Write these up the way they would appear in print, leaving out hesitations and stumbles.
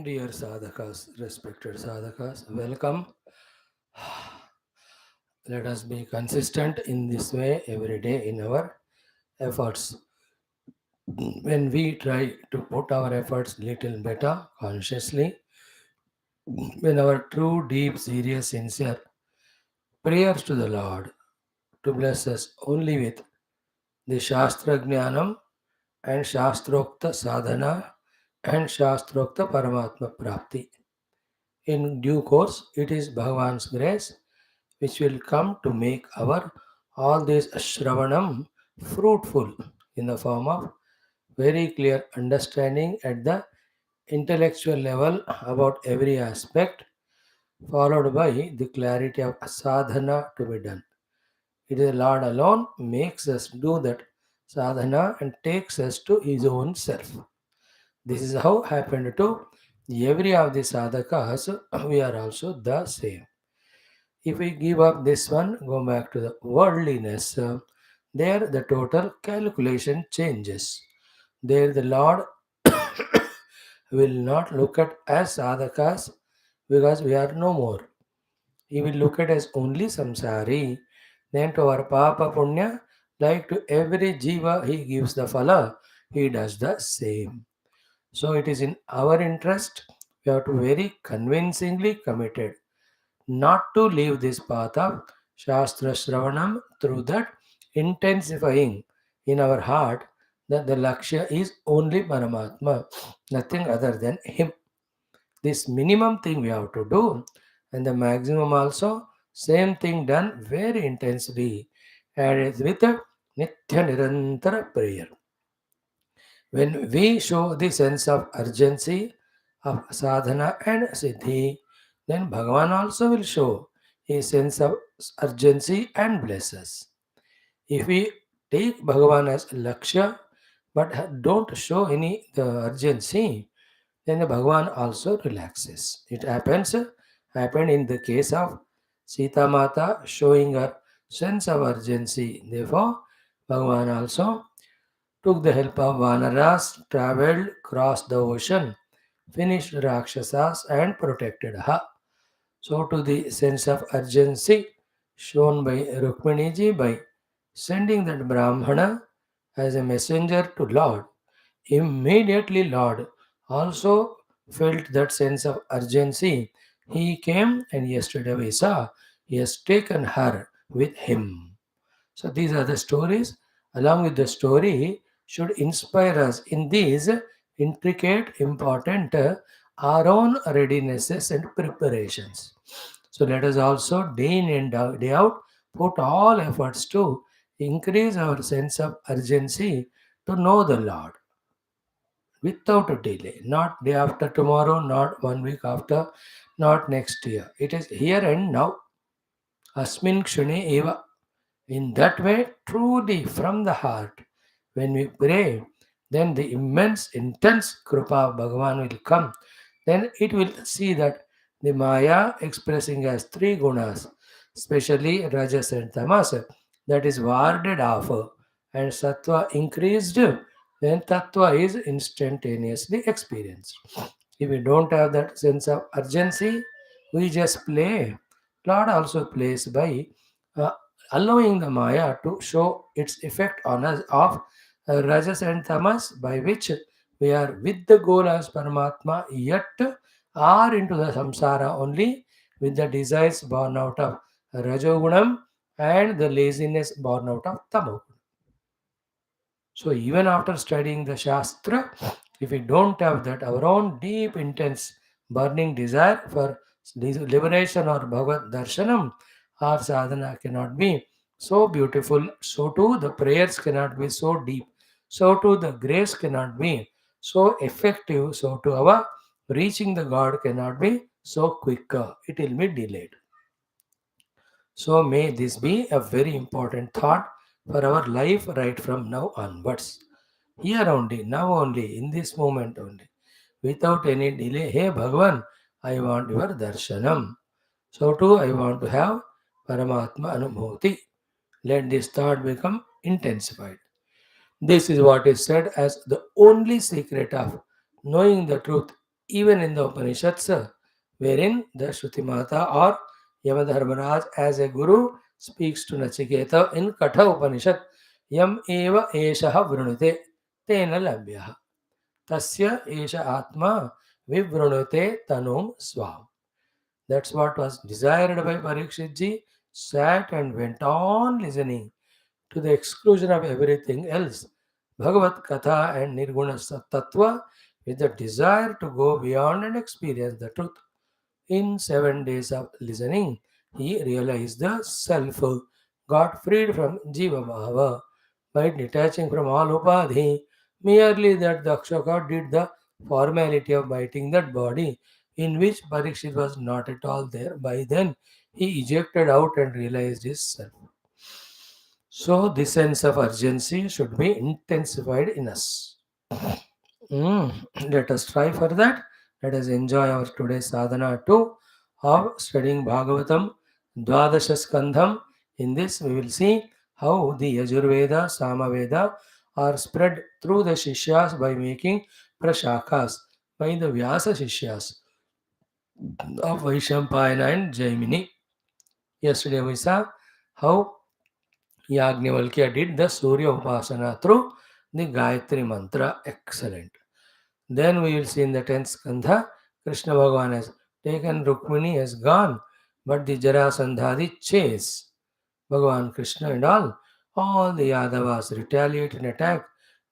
Dear sadhakas, respected sadhakas, welcome. Let us be consistent in this way every day in our efforts. When we try to put our efforts little better consciously, when our true, deep, serious, sincere prayers to the Lord to bless us only with the Shastra Jnanam and Shastrokta Sadhana and Shastrokta Paramatma Prapti. In due course, it is Bhagavan's grace which will come to make our all this Shravanam fruitful in the form of very clear understanding at the intellectual level about every aspect, followed by the clarity of sadhana to be done. It is the Lord alone makes us do that sadhana and takes us to His own self. This is how happened to every of the sadhakas. We are also the same. If we give up this one, go back to the worldliness, there the total calculation changes. There the Lord will not look at as sadhakas because we are no more. He will look at as only samsari. Then to our papa punya, like to every jiva he gives the phala, he does the same. So it is in our interest, we have to very convincingly committed not to leave this path of Shastra Shravanam through that intensifying in our heart that the Lakshya is only Paramatma, nothing other than Him. This minimum thing we have to do, and the maximum also, same thing done very intensely, and with a Nitya Nirantara prayer. When we show the sense of urgency of sadhana and siddhi, then Bhagavan also will show a sense of urgency and bless us. If we take Bhagavan as Lakshya but don't show any the urgency, then the Bhagavan also relaxes. It happened in the case of Sita Mata showing her sense of urgency. Therefore, Bhagavan also took the help of Vanaras, traveled, crossed the ocean, finished Rakshasas, and protected her. So, to the sense of urgency shown by Rukmini ji by sending that Brahmana as a messenger to Lord, immediately Lord also felt that sense of urgency. He came, and yesterday we saw he has taken her with him. So these are the stories. Along with the story, should inspire us in these intricate, important, our own readinesses and preparations. So let us also day in and day out put all efforts to increase our sense of urgency to know the Lord without a delay. Not day after tomorrow, not 1 week after, not next year. It is here and now. Asmin kshane eva. In that way, truly from the heart, when we pray, then the immense, intense Krupa of Bhagavan will come. Then it will see that the Maya expressing as three gunas, especially Rajas and Tamas, that is warded off, and Sattva increased, then Tattva is instantaneously experienced. If we don't have that sense of urgency, we just play. Lord also plays by uh, allowing the Maya to show its effect on us of Rajas and Tamas, by which we are with the goal as Paramatma, yet are into the samsara only with the desires born out of Rajogunam and the laziness born out of Tamogunam. So even after studying the Shastra, if we don't have that our own deep, intense, burning desire for liberation or Bhagavad Darshanam, our sadhana cannot be so beautiful. So too the prayers cannot be so deep. So too the grace cannot be so effective. So too our reaching the God cannot be so quicker. It will be delayed. So may this be a very important thought for our life right from now onwards. Here only, now only, in this moment only, without any delay. Hey Bhagavan, I want your darshanam. So too I want to have Paramatma Anubhuti. Let this thought become intensified. This is what is said as the only secret of knowing the truth even in the Upanishads, wherein the Shruti Mata or Yamadharmaraj as a guru speaks to Nachiketa in Katha Upanishad, Yam eva eshaha vrunute tena labhyaha. Tasya esha atma vivrunute tanum svam. That's what was desired by Parikshit ji, sat and went on listening to the exclusion of everything else. Bhagavad Katha and Nirguna Tattva with the desire to go beyond and experience the truth. In 7 days of listening, he realized the self, got freed from Jiva Bhava by detaching from all upadhi. Merely that the Akshaka did the formality of biting that body, in which Parikshit was not at all there. By then, he ejected out and realized his self. So, this sense of urgency should be intensified in us. Mm, Let us try for that. Let us enjoy our today's sadhana too of studying Bhagavatam, Dvadasha Skandham. In this, we will see how the Yajurveda, Samaveda are spread through the Shishyas by making prashakas by the Vyasa Shishyas of Vaishampayana and Jaimini. Yesterday, we saw how Yagnivalkya did the Surya Upasana through the Gayatri Mantra. Excellent. Then we will see in the 10th Skandha, Krishna Bhagavan has taken Rukmini, has gone, but the Jarasandha, the chase, Bhagavan Krishna and all the Yadavas retaliate and attack.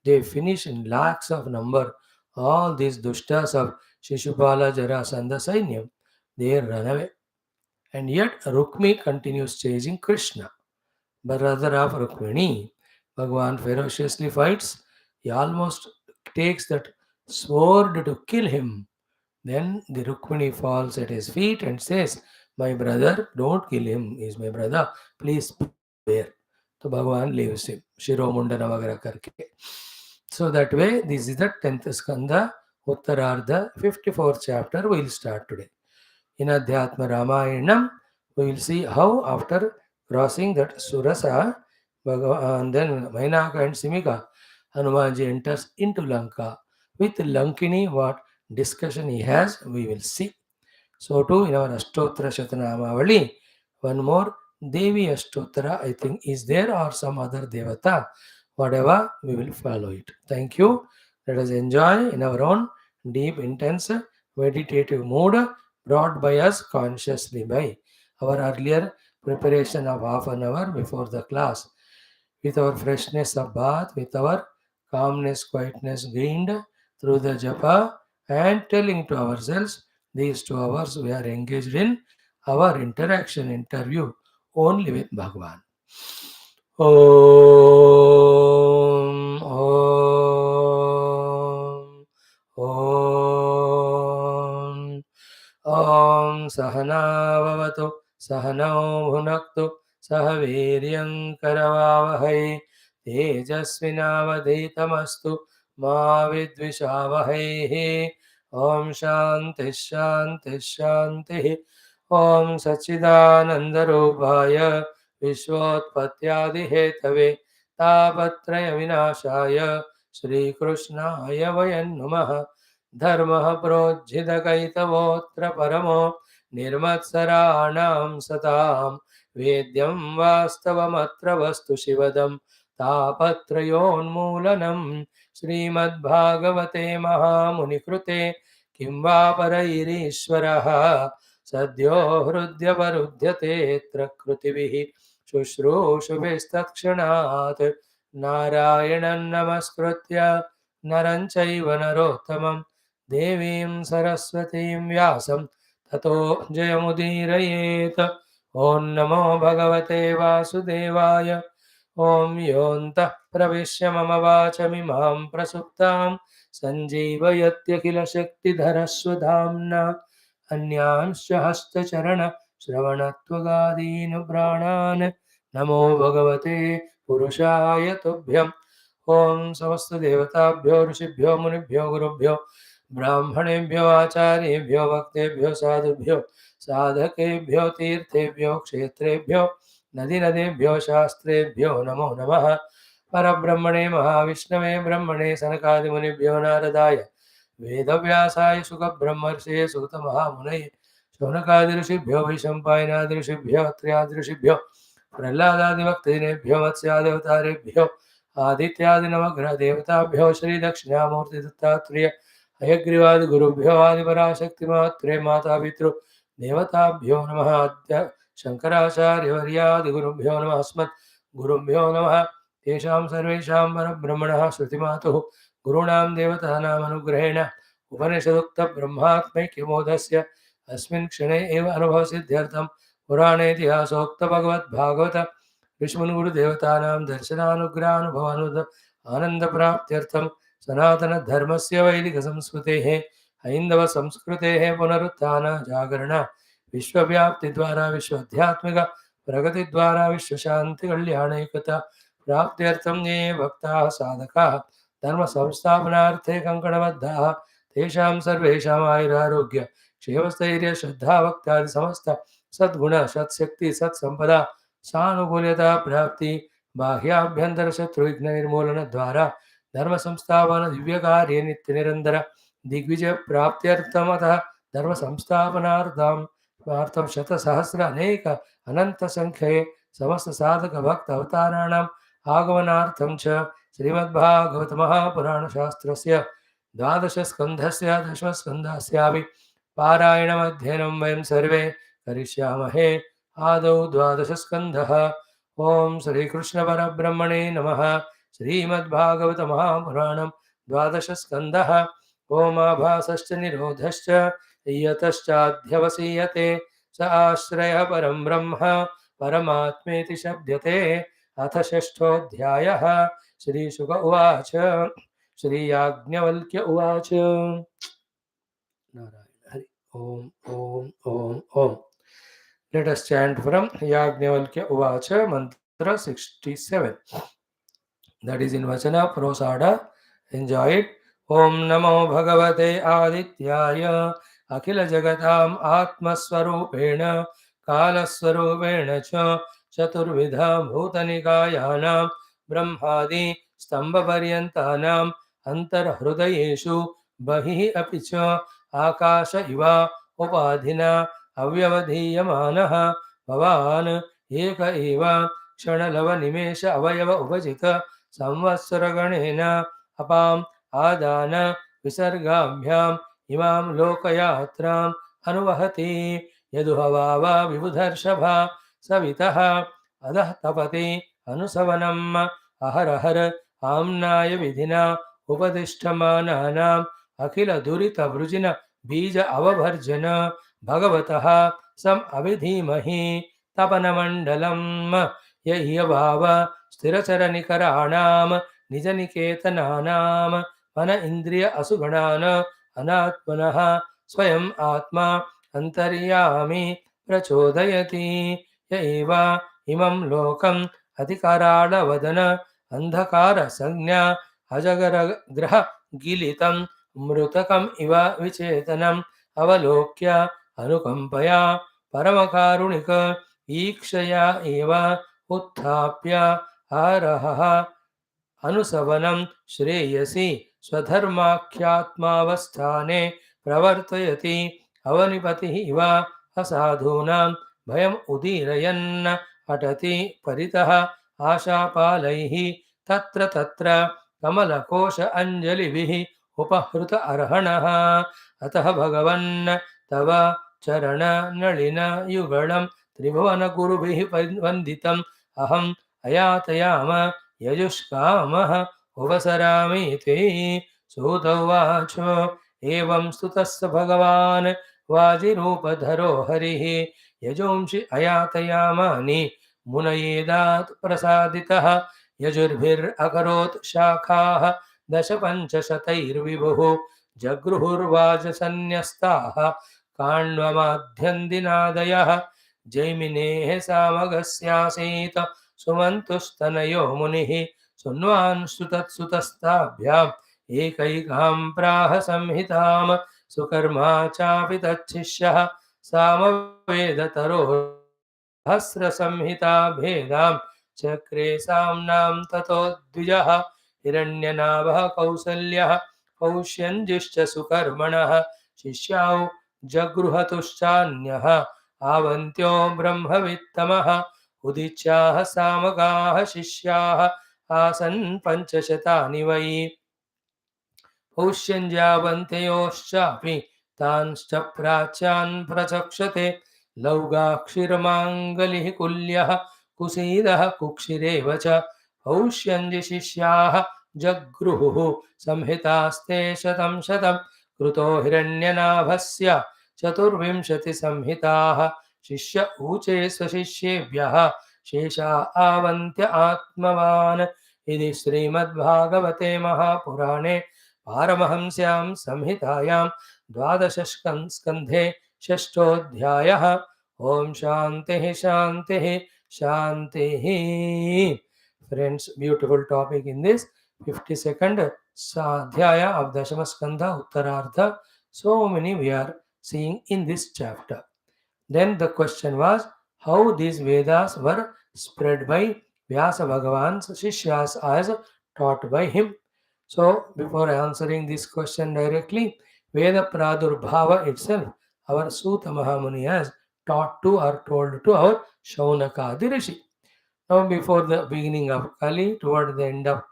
They finish in lakhs of number. All these dushtas of Shishupala, Jarasandha, Sainyam, they run away. And yet Rukmi continues chasing Krishna, brother of Rukmini. Bhagavan ferociously fights. He almost takes that sword to kill him. Then the Rukmini falls at his feet and says, "My brother, don't kill him. He is my brother. Please spare." So Bhagavan leaves him. Shiro Mundana Vagara Karke. So that way, this is the 10th Skandha, Uttarartha, 54th chapter. We will start today. In Adhyatma Ramayanam, we will see how after crossing that Surasa, and then Mainaka and Simika, Hanumanji enters into Lanka. With Lankini, what discussion he has, we will see. So too in our Ashtottara Shatanamavali, one more Devi Ashtottara, I think, is there or some other Devata. Whatever, we will follow it. Thank you. Let us enjoy in our own deep, intense, meditative mood brought by us consciously by our earlier preparation of half an hour before the class, with our freshness of bath, with our calmness, quietness gained through the japa, and telling to ourselves these 2 hours we are engaged in our interaction interview only with Bhagavan. Om, Om, Om. Om Sahana Vavatu Sahanau Bhunaktu Sahaviryam Karavavahai Tejasvinavaditamastu Ma Vidvishavahai. Om Shanti Shanti Shanti. Om Sachidanandarupaya Vishwotpatyadihetave Tapatraya Vinashaya Shri Krishnaya Vayan Namaha. धर्मः प्रोज्झितकैतवोऽत्र परमो निर्मत्सराणां सतां वेद्यं वास्तवमत्र वस्तु शिवदं तापत्रयोन्मूलनं श्रीमद्भागवते महामुनिकृते किं वा परैरीश्वरः सद्यो हृद्यवरुध्यतेऽत्र कृतिभिः शुश्रूषुभिस्तत्क्षणात् नारायणं नमस्कृत्य नरं चैव नरोत्तमं देवीं सरस्वतीं व्यासं ततो जयमुदीरयेत्. ॐ नमो भगवते वासुदेवाय. ॐ योऽन्तः प्रविश्य मम वाचमिमां प्रसुप्तां सञ्जीवयत्यखिलशक्तिधरस्वधाम्ना अन्यांश्च हस्तचरणश्रवणत्वगादीन् प्राणान् नमो भगवते पुरुषाय तुभ्यम्. ओम समस्त देवताभ्यो ऋषिभ्यो मुनिभ्यो गुरुभ्यो ब्राह्मणेभ्यो आचार्येभ्यो भक्तेभ्यो साधुभ्यो साधकेभ्यो तीर्थेभ्यो क्षेत्रेभ्यो नदी नदेभ्यो शास्त्रेभ्यो नमो नमः. परब्रह्मणे महाविष्णवे ब्रह्मणे सनकादिमुनिभ्यो नारदाय वेदव्यासाय सुखब्रह्मर्षये सूतमहामुनये शौनकादिऋषिभ्यो वैशम्पायनादिऋषिभ्यो अत्र्यादिऋषिभ्यो प्रह्लादादिभक्तिनेभ्यो मत्स्यादेवतारेभ्यो आदित्यादिनवग्रहदेवताभ्यो श्रीदक्षिणामूर्तिदत्तात्रेय हयग्रीवादिगुरुभ्यो आदिपराशक्तिमात्रे मातापितृ देवताभ्यो नमः। अद्य शङ्कराचार्यवर्यादिगुरुभ्यो नमः। अस्मत् गुरुभ्यो नमः। तेषां सर्वेषां परब्रह्मणः श्रुतिमातुः गुरूणां देवतानाम् अनुग्रहेण उपनिषदुक्तब्रह्मात्मैक्यमोदस्य अस्मिन् क्षणे एव अनुभवसिद्ध्यर्थं पुराणेतिहासोक्तभगवद्भागवत विष्णुगुरुदेवतानां दर्शनानुग्रहानुभवानुद आनन्दप्राप्त्यर्थं सनातनधर्मस्य वैदिकसंस्कृतेः हैन्दवसंस्कृतेः पुनरुत्थान जागरण विश्वव्याप्तिद्वारा विश्वाध्यात्मिक प्रगतिद्वारा विश्वशान्तिकल्याणैकता प्राप्त्यर्थं ये भक्ताः साधकाः धर्मसंस्थापनार्थे कङ्कणबद्धाः तेषां सर्वेषाम् आयुरारोग्य क्षेमस्थैर्य श्रद्धाभक्त्यादि समस्त सद्गुण सत्शक्ति सत्संपदा सानुकूल्यता प्राप्ति बाह्याभ्यन्तरशत्रुविघ्ननिर्मूलनद्वारा धर्मसंस्थापन दिव्यकार्ये नित्यनिरन्तर दिग्विजय प्राप्त्यर्थमतः धर्मसंस्थापनार्थं शतसहस्र अनेक अनन्तसङ्ख्ये समस्तसाधकभक्त अवताराणाम् आगमनार्थं च श्रीमद्भागवत महापुराणशास्त्रस्य द्वादशस्कन्धस्य दशमस्कन्धस्यापि पारायणमध्ययनं वयं सर्वे करिष्यामहे। आदौ द्वादशस्कन्धः। ॐ श्रीकृष्णपरब्रह्मणे नमः। श्रीमद्भागवत महापुराणं द्वादशस्कन्धः। ओमाभासश्च निरोधश्च यतश्चाध्यवसीयते स आश्रयः परं ब्रह्म परमात्मेति शब्दते। अथ षष्ठोऽध्यायः। श्रीशुक उवाच श्रीयाज्ञवल्क्य उवाच Narayan Hari Om Om Om Om. Let us chant from Yajnavalkya Uvacha mantra 67. That is in Vachana Prosada. Enjoy it. Om Namo Bhagavate Adityaya Akhila Jagatam Atmaswarupena Kalaswarupena Cha Chaturvidha Bhutanikāyanam Brahmādi Stambhaparyantanam Antarhrudayeshu Bahihi Apicha Akasha Iva Upadhina Avyavadhiyamanaha Bhavan Eka Eva क्षणलवनिमेष अवयव उपजित संवत्सरगणेन अपाम् आदान विसर्गाभ्याम् इमां लोकयात्राम् अनुवहति यदुहवावा विबुधर्षभा सवितः अधः तपति अनुसवनम् अहरहर आम्नाय विधिना उपदिष्टमानानाम् अखिल दुरितवृजिन बीज अवभर्जन भगवतः सम् अभिधीमहि तपनमण्डलम् यह्यभाव स्थिरचरनिकराणां निजनिकेतनानां मन इन्द्रिय असुगणान् अनात्मनः स्वयं आत्मा अन्तर्यामी प्रचोदयति य एव इमं लोकम् अधिकराळवदन अन्धकारसंज्ञा अजगरग्रह गिलितं मृतकम् इव विचेतनम् अवलोक्य अनुकम्पया परमकारुणिक ईक्षया एव उत्थाप्य आरहः अनुसवनं श्रेयसि स्वधर्माख्यात्मावस्थाने प्रवर्तयति अवनिपतिः इव असाधूनां भयम् उदीरयन् अटति परितः आशापालैः तत्र तत्र कमलकोश अञ्जलिभिः उपहृत अर्हणः। अतः भगवन् तव चरणनलिन युगलं त्रिभुवनगुरुभिः वन्दितम् अहम् अयातयाम यजुष्कामः उपसरामीति। सूत उवाच एवं स्तुतस्य भगवान् वाजिरूपधरो हरिः यजोंषि अयातयामानि मुनयेदात् प्रसादितः यजुर्भिरकरोत् शाखाः दश पञ्चशतैर्विभुः जगृहुर्वाजसन्न्यस्ताः काण्वमाध्यन्दिनादयः जैमिनेः सामगस्यासीत सुमन्तुस्तनयो मुनिः सुन्वान् सुतत्सुतस्ताभ्याम् एकैकां प्राह संहिताम् सुकर्मा चापि तच्छिष्यः सामवेदतरो सहस्रसंहिता भेदां चक्रे साम्नां ततो द्विजः हिरण्यनाभः कौसल्यः पौष्यञ्जिश्च सुकर्मणः शिष्याौ जगृहतुश्चान्यः आवन्त्यो ब्रह्मवित्तमः उदिच्याः सामगाः शिष्याः आसन् पञ्चशतानि वै पौष्यञ्जावन्त्योश्चापि तांश्च प्राच्यान् प्रचक्षते लौगाक्षिरमाङ्गलिः कुल्यः कुसीदः कुक्षिरेव च पौष्यञ्जिशिष्याः जगृहुः संहितास्ते शतं शतं कृतो हिरण्यनाभस्य चतुर्विंशतिसंहिताः शिष्य ऊचे स्वशिष्येभ्यः शेषा आवन्त्य आत्मवान् इति श्रीमद्भागवते महापुराणे पारमहंस्यां संहितायां द्वादशस्कन्धे षष्ठोऽध्यायः। ओम शांति शांति शांति. Friends, beautiful topic in this 52nd Sadhyaya of Dashama Skandha Uttarartha. So many we are seeing in this chapter. Then the question was how these Vedas were spread by Vyasa Bhagavan's Sishyas as taught by him. So, before answering this question directly, Veda Pradurbhava itself, our Suta Mahamuni has taught to or told to our Shaunakadi Rishi. Now, before the beginning of Kali, toward the end of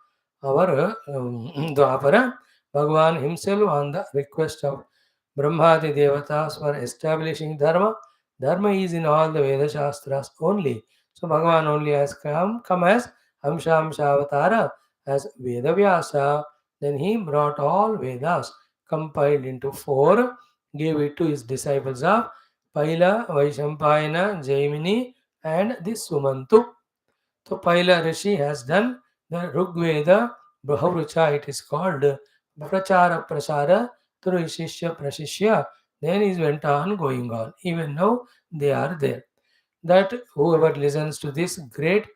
our Dwapara, Bhagavan himself, on the request of Brahmadi Devatas, for establishing Dharma. Dharma is in all the Veda Shastras only. So, Bhagavan only has come as Amshamsha Avatara, as Veda Vyasa. Then he brought all Vedas compiled into four, gave it to his disciples of Paila, Vaishampayana, Jaimini, and the Sumantu. So Paila Rishi has done the Rigveda Brahavrucha, it is called Prachara Prasara through Shishya Prashishya. Then it went on going on. Even now they are there. That whoever listens to this great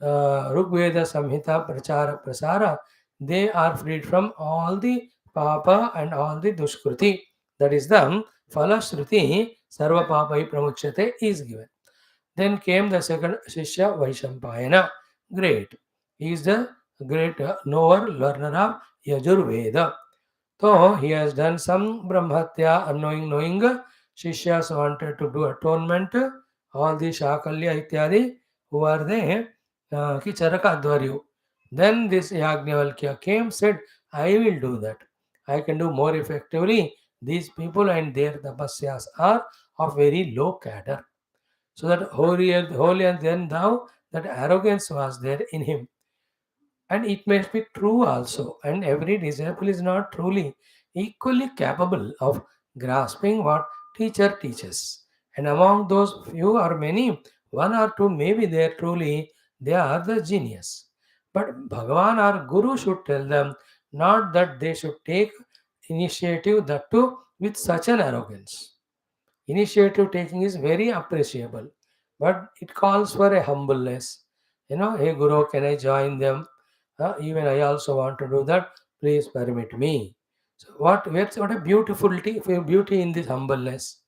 Rigveda Samhita Prachara Prasara, they are freed from all the Papa and all the Dushkruti. That is the Falashruti Sarva Papai Pramuchyate is given. Then came the second Shishya Vaishampayana. Great. He is the great knower, learner of Yajurveda. So he has done some Brahmatya, knowing Shishyas wanted to do atonement. All the Shakalya Ityadi, who are they? Kicharaka Dvaryu. Then this Yagnavalkya came, said, I will do that. I can do more effectively. These people and their tapasyas are of very low cadre. So that holy and then now that arrogance was there in him. And it may be true also. And every disciple is not truly equally capable of grasping what teacher teaches. And among those few or many, one or two may be there truly, they are the genius. But Bhagavan or Guru should tell them not that they should take initiative, that too with such an arrogance. Initiative taking is very appreciable, but it calls for a humbleness. Hey Guru, can I join them? Even I also want to do that. Please permit me. So what a beauty in this humbleness,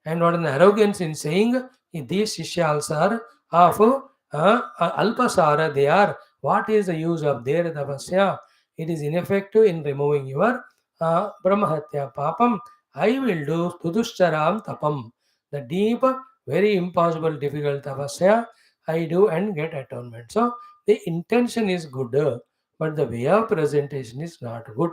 and what an arrogance in saying these shishyas are of alpasara. They are. What is the use of their tapasya? It is ineffective in removing your brahmahatya papam. I will do tuduscharam tapam. The deep, very impossible, difficult tapasya I do and get atonement. So the intention is good, but the way of presentation is not good.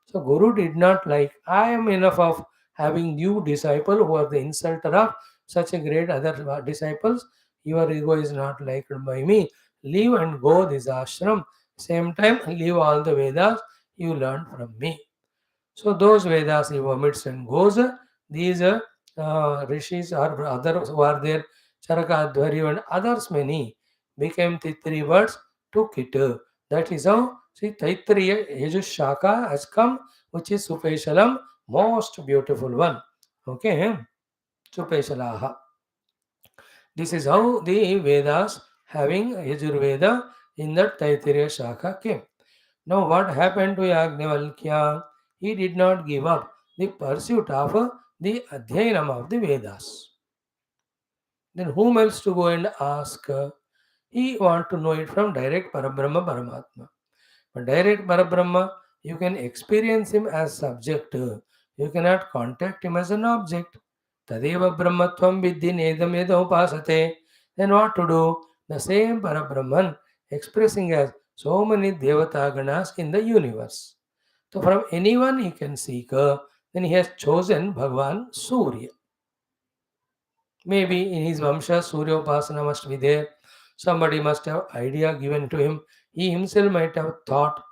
So Guru did not like, I am enough of having new disciple who are the insulter of such a great other disciples. Your ego is not liked by me. Leave and go this ashram. Same time, leave all the Vedas you learned from me. So those Vedas he omits and goes. These rishis or others who are there, Charaka, Dwaryu and others many, became the three words, took it. That is how see Taittiriya Yajushaka has come, which is Supeshalam, most beautiful one. Okay, Supeshalaha. This is how the Vedas having Yajurveda in that Taittiriya Shaka came. Now, what happened to Yagnavalkya? He did not give up the pursuit of the Adhyanam of the Vedas. Then, whom else to go and ask? He want to know it from direct Parabrahma Paramatma. But direct Parabrahma, You can experience him as subject. You cannot contact him as an object. Tadeva Brahmatvam Vidhi Nedam Yeda Upasate. Then what to do? The same Parabrahman expressing as so many Devata Ganas in the universe. So from anyone he can seek, then he has chosen Bhagavan Surya. Maybe in his Vamsha, Surya Upasana must be there. Somebody must have idea given to him. He himself might have thought,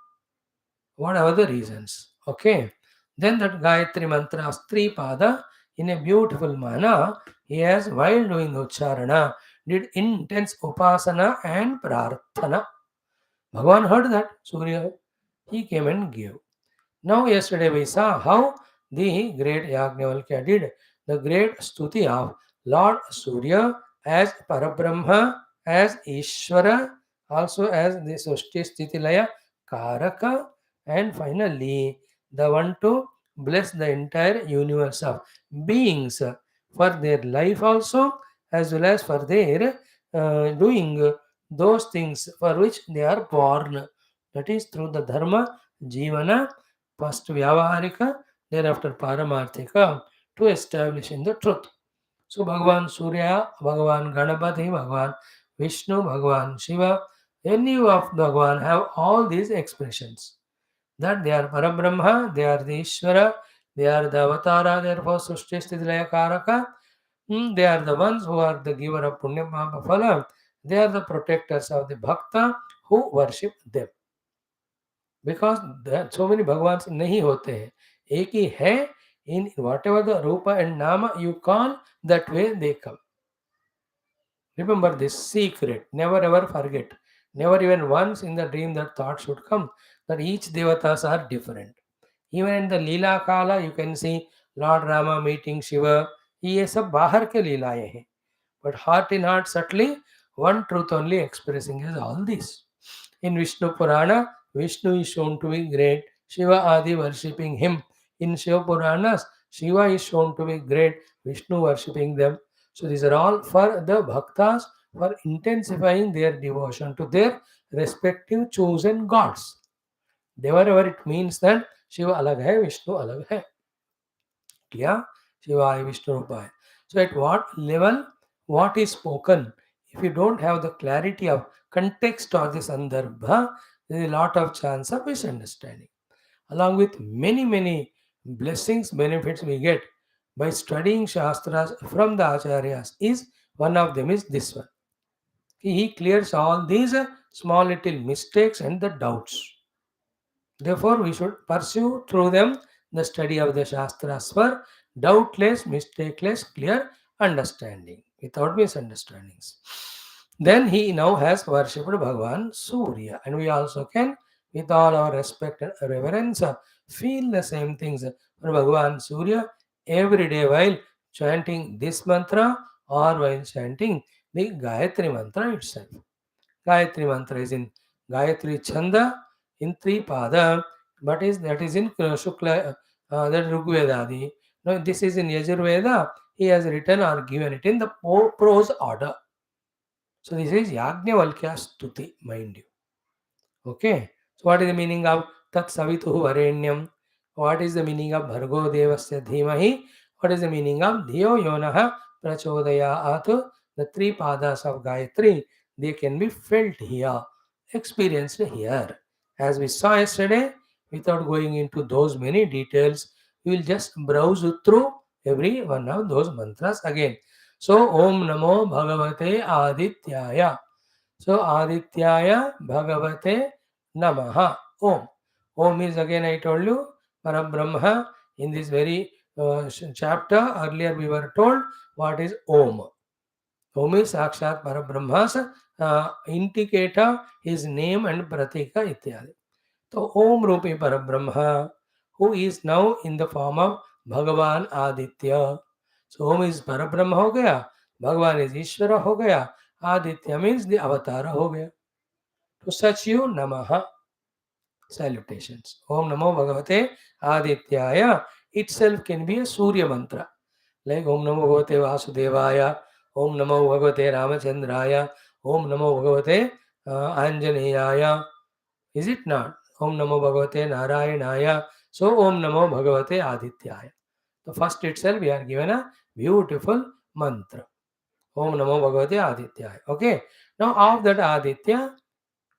whatever the reasons. Okay. Then that Gayatri Mantra of three pada in a beautiful manner, he has, while doing the Ucharana, did intense Upasana and Prarthana. Bhagavan heard that, Surya, he came and gave. Now, yesterday we saw how the great Yajnavalkya did the great stuti of Lord Surya as Parabrahma, as Ishvara, also as the Sushti Sthiti Karaka, and finally the one to bless the entire universe of beings for their life also, as well as for their doing those things for which they are born. That is through the Dharma, Jivana, first Vyavaharika, thereafter Paramarthika, to establish in the truth. So Bhagavan Surya, Bhagavan Ganapati, Bhagavan Vishnu, Bhagavan Shiva, any of Bhagavan have all these expressions. That they are Parabrahma, they are the Ishvara, they are the Avatara, therefore Sushti Sthiti Karaka. They are the ones who are the giver of Punya Papa Phala. They are the protectors of the Bhakta who worship them. Because so many भगवान नहीं होते हैं, एक ही है. In what ever the रूप and नाम you call that way they come. Remember this secret, never ever forget, never even once in the dream that thought should come that each devatas are different. Even in the Leela Kala you can see Lord Rama meeting Shiva. ये सब बाहर के लीलाएं हैं, but heart in heart subtly one truth only expressing is all this. In Vishnu Purana, Vishnu is shown to be great, Shiva Adi worshipping him. In Shiva Puranas, Shiva is shown to be great, Vishnu worshipping them. So these are all for the bhaktas, for intensifying their devotion to their respective chosen gods. Wherever it means that Shiva alag hai, Vishnu alag hai. Yeah, Shivaya Vishnu Rupaya. So at what level, what is spoken? If you don't have the clarity of context or the sandarbha, there is a lot of chance of misunderstanding. Along with many blessings, benefits we get by studying Shastras from the Acharyas, is one of them is this one. He clears all these small little mistakes and the doubts. Therefore, we should pursue through them the study of the Shastras for doubtless, mistakeless, clear understanding, without misunderstandings. Then he now has worshipped Bhagavan Surya, and we also can, with all our respect and reverence, feel the same things for Bhagavan Surya every day while chanting this mantra or while chanting the Gayatri mantra itself. Gayatri mantra is in Gayatri Chanda in three pada, but that is in Shukla, that Rigvedadi. No, this is in Yajurveda. He has written or given it in the prose order. So this is Yajnavalkya Stuti, mind you. Okay. So what is the meaning of Tat Savituhu Varenyam? What is the meaning of Bhargo Devasya Dhimahi? What is the meaning of Dhiyo Yonaha Prachodaya? The three padas of Gayatri, they can be felt here, experienced here. As we saw yesterday, without going into those many details, we will just browse through every one of those mantras again. So, Om Namo Bhagavate Adityaya. So, Adityaya Bhagavate Namaha. Om. Om is again, I told you, Parabrahma. In this very chapter, earlier we were told what is Om. Om is Sakshat Parabrahma's indicator, his name and Pratika Ityadi. So, Om Rupi Parabrahma, who is now in the form of Bhagavan Aditya. So, Om is Parabrahma ho gaya, Bhagavan is Ishvara ho gaya, Aditya means the avatar ho gaya. To such you, Namaha. Salutations. Om Namo Bhagavate Adityaya itself can be a Surya mantra. Like Om Namo Bhagavate Vasudevaya, Om Namo Bhagavate Ramachandraya, Om Namo Bhagavate Anjaneyaya. Is it not? Om Namo Bhagavate Narayanaya. So Om Namo Bhagavate Adityaya. The first itself we are given a beautiful mantra. Om Namo Bhagavate Adityaya. Okay. Now of that Aditya,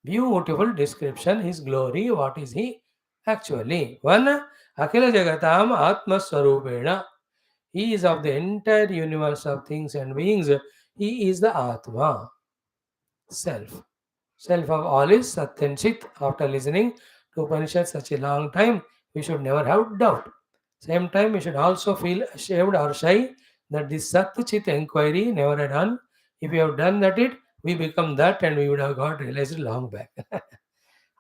beautiful description, his glory, what is he actually? One, Akhila Jagatam Atma Swarupena. He is of the entire universe of things and beings. He is the Atma, self. Self of all is Sat and Chit. After listening to Upanishad such a long time, we should never have doubt. Same time, we should also feel ashamed or shy that this Sat Chit inquiry never done. If we have done that, we become that and we would have got realized long back.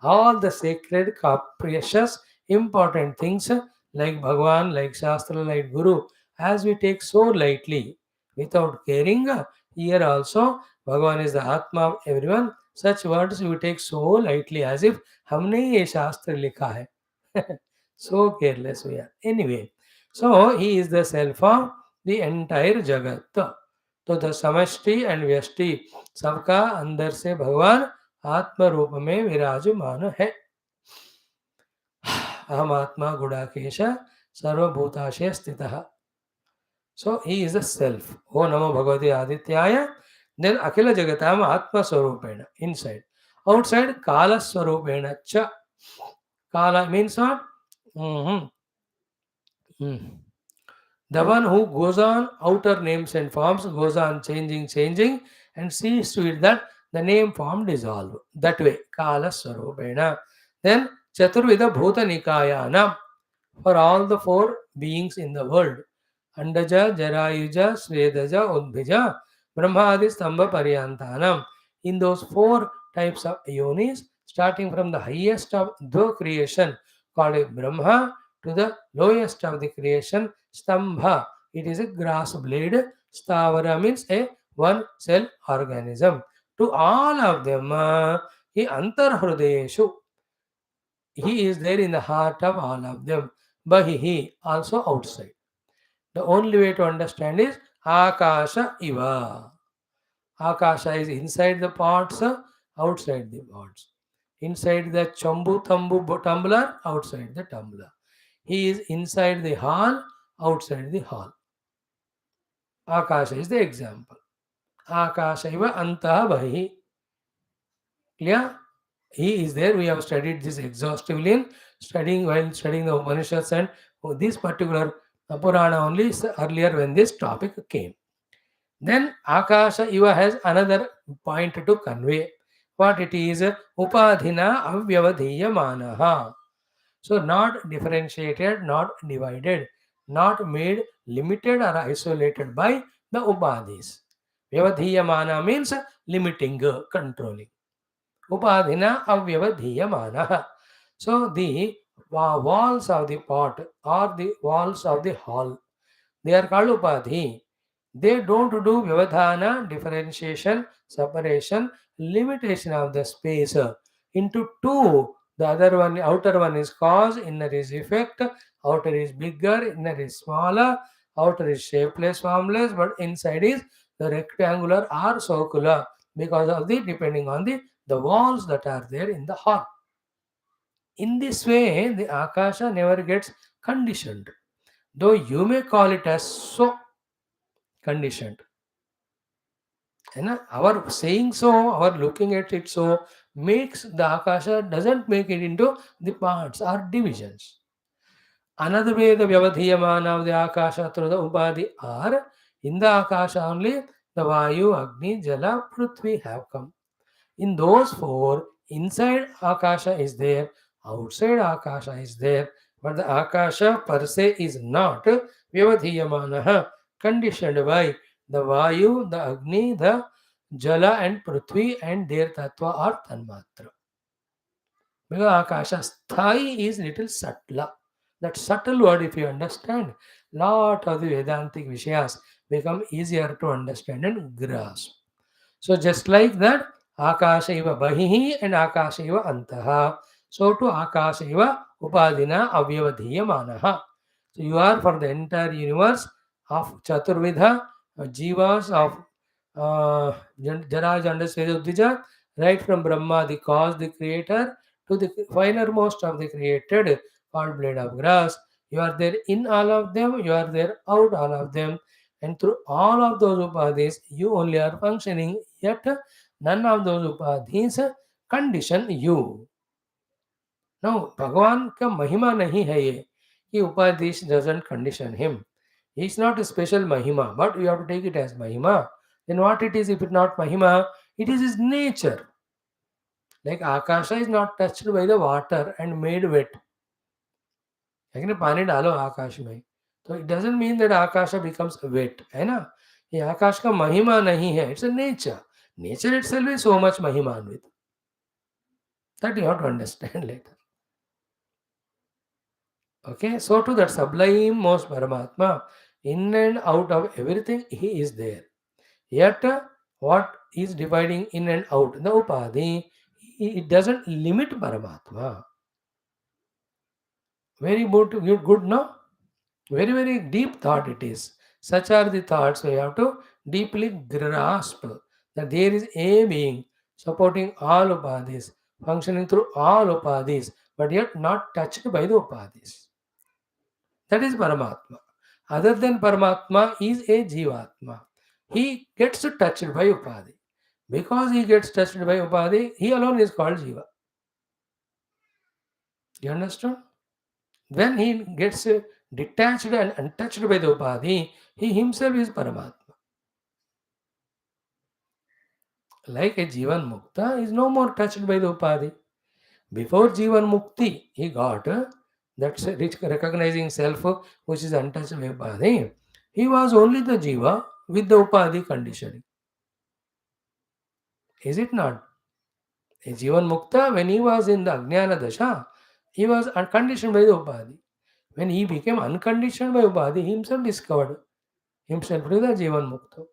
All the sacred, precious, important things like Bhagwan, like Shastra, like Guru, as we take so lightly without caring, here also Bhagwan is the Atma of everyone. Such words we take so lightly as if हमने ये शास्त्र लिखा है. So careless we are. Anyway, so he is the self of the entire jagat. तो the समष्टि and व्यष्टि सबका अंदर से भगवान आत्म रूप में विराजमान है. अहम आत्मा गुणाकेश सर्वभूताशय स्थितः. So he is the self. O Namo Bhagavate Adityaya. Then Akhila Jagatam Atma Swarupena. Inside. Outside Kala Swarupena cha. Kala means what? Mhm. The one who goes on outer names and forms goes on changing, and sees to it that the name form dissolve. That way, Kala Swarupena. Then Chaturvida Bhuta Nikayana. For all the four beings in the world. Andaja, Jarayuja, Svedaja, Udbhija, Brahmadi, Stambha, Paryantanam. In those four types of yonis, starting from the highest of the creation, called a Brahma, to the lowest of the creation, Stambha. It is a grass blade. Stavara means a one cell organism. To all of them, he antarhrudeshu. He is there in the heart of all of them. Bahihi, also outside. The only way to understand is Akasha Iva. Akasha is inside the pots, outside the pots. Inside the chambu tambu tumbler, outside the tumbler. He is inside the hall, outside the hall. Akasha is the example. Akasha Iva Antaha Bahi. Clear? He is there. We have studied this exhaustively while studying the Upanishads and this particular Purana only earlier when this topic came. Then Akasha Iva has another point to convey. What it is? Upadhina avyavadhiya manaha. So not differentiated, not divided, not made limited or isolated by the upadhis. Vyavadhiya mana means limiting, controlling. Upadhina avyavadhiyamana. So the walls of the pot or the walls of the hall, they are called upadhi. They don't do vyavadhana, differentiation, separation, limitation of the space into two. The other one, outer one is cause, inner is effect, outer is bigger, inner is smaller, outer is shapeless, formless, but inside is the rectangular or circular because of the depending on the walls that are there in the hall. In this way, the Akasha never gets conditioned, though you may call it as so conditioned. And our saying so, our looking at it so, makes the Akasha, doesn't make it into the parts or divisions. Another way the Vyavadhiyamana of the Akasha through the Upadhi are, in the Akasha only, the Vayu, Agni, Jala, Prithvi have come. In those four, inside Akasha is there, outside Akasha is there, but the Akasha per se is not Vyavadhiyamana, conditioned by the Vayu, the Agni, the Jala and Prithvi and their Tattva or Tanmatra. Because Akasha Sthai is little subtler. That subtle word, if you understand, lot of the Vedantic Vishayas become easier to understand and grasp. So just like that, Akasha iva bahihi and Akasha iva antaha. So to Akasha iva upadina avyavadhiyamanaha. So you are for the entire universe of Chaturvidha, jivas of Jara, Janda, Sveta, Uddija, right from Brahma, the cause, the creator, to the finermost of the created called blade of grass. You are there in all of them, you are there out all of them, and through all of those upadhis, you only are functioning, yet none of those upadhis condition you. Now, Bhagavan ka mahima nahi hai ye, कि upadhish doesn't condition him. He is not a special mahima, but you have to take it as mahima. Then what it is if it not mahima? It is his nature. Like Akasha is not touched by the water and made wet. लेकिन पानी डालो आकाश में तो it doesn't mean that Akash becomes wet, है ना? ये आकाश का महिमा नहीं है. It's a nature. Nature itself is so much महिमान्वित. That you have to understand later. Okay, so to that sublime most Paramatma, in and out of everything, he is there. Yet, what is dividing in and out? The upadhi, it doesn't limit Paramatma. Very good, no? Very, very deep thought it is. Such are the thoughts we have to deeply grasp that there is a being supporting all upadhis, functioning through all upadhis, but yet not touched by the upadhis. That is Paramatma. Other than Paramatma is a Jivatma. He gets touched by Upadhi. Because he gets touched by Upadhi, he alone is called Jiva. You understand? When he gets detached and untouched by the Upadhi, he himself is Paramatma. Like a Jivan Mukta is no more touched by the Upadhi. Before Jivan Mukti, he got that recognizing self which is untouched by Upadhi. He was only the Jiva with the Upadhi conditioning. Is it not? A Jivan Mukta, when he was in the Ajnana Dasha, he was unconditioned by the Upadhi. When he became unconditioned by Upadhi, he himself discovered himself to the Jivan Mukta,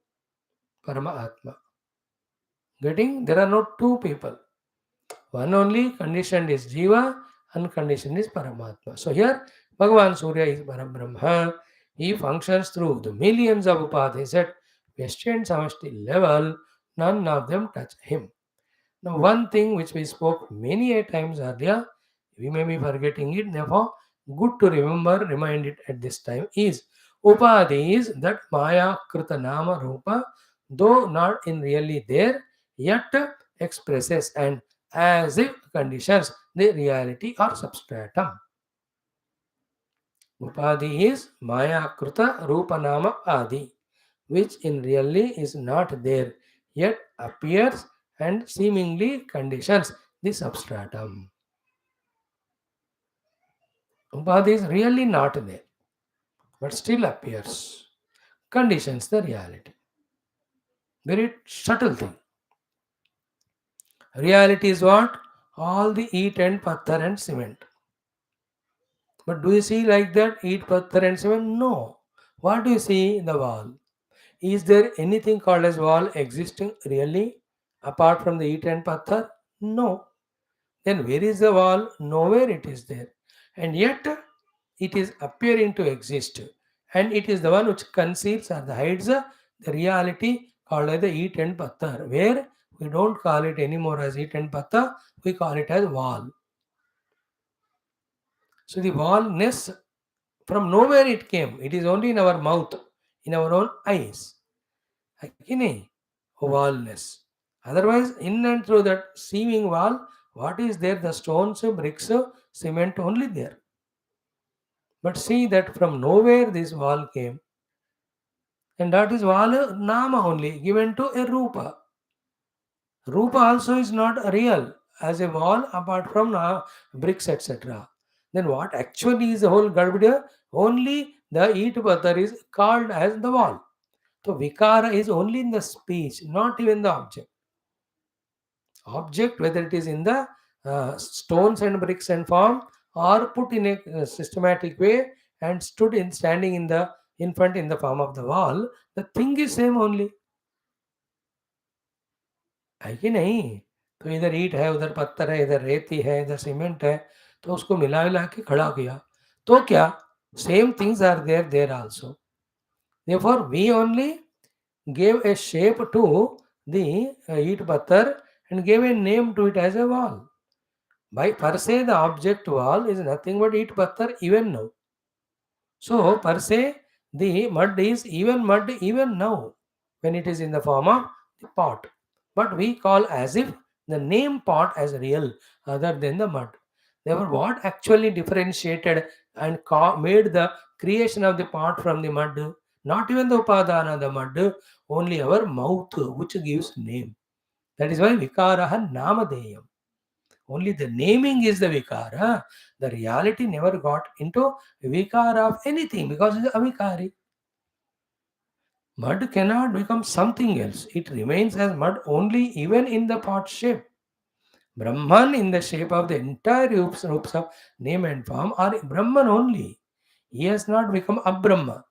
Parama Atma. Getting? There are no two people. One only conditioned is Jiva, unconditioned is Paramatma. So here, Bhagavan Surya is Parabrahma. He functions through the millions of Upadhis at Vyashya and Samashti level. None of them touch him. Now, one thing which we spoke many a times earlier, we may be forgetting it, therefore, good to remember, remind it at this time, is Upadhi is that Maya Krita Nama Rupa, though not in really there, yet expresses and as if conditions the reality or substratum. Upadhi is Maya Krita Rupa Nama Adi, which in really is not there, yet appears and seemingly conditions the substratum. Upadhi is really not there, but still appears, conditions the reality. Very subtle thing. Reality is what? All the eat and patthar and cement. But do you see like that? Eat, patthar and cement? No. What do you see in the wall? Is there anything called as wall existing really apart from the eat and patthar? No. Then where is the wall? Nowhere it is there. And yet it is appearing to exist. And it is the one which conceals or hides the reality called as the eat and patthar. Where we don't call it anymore as eat and patthar, we call it as wall. So the wallness, from nowhere it came. It is only in our mouth, in our own eyes. Wallness. Otherwise, in and through that seeming wall, what is there? The stones, bricks, cement only there. But see that from nowhere this wall came. And that is wall Nama only, given to a Rupa. Rupa also is not real as a wall apart from bricks, etc. Then what actually is the whole Garbhadya? Only the eat butter is called as the wall. So Vikara is only in the speech, not even the object. Object, whether it is in the stones and bricks and form or put in a systematic way and standing in front in the form of the wall, the thing is same only. है कि नहीं? तो इधर ईंट है, उधर पत्थर है, इधर रेती है, इधर सीमेंट है, तो उसको मिला मिला के खड़ा किया तो क्या same things are there also. Therefore we only gave a shape to the eat pathar and gave a name to it as a wall. By per se, the object wall is nothing but eat patthar even now. So, per se, the mud is even mud even now when it is in the form of the pot. But we call as if the name pot as real other than the mud. Therefore, what actually differentiated and made the creation of the pot from the mud? Not even the upadana, the mud, only our mouth, which gives name. That is why vikaraha namadeyam. Only the naming is the vikara. The reality never got into vikara of anything because it's avikari. Mud cannot become something else. It remains as mud only even in the pot shape. Brahman in the shape of the entire roops of name and form are Brahman only. He has not become Abrahma.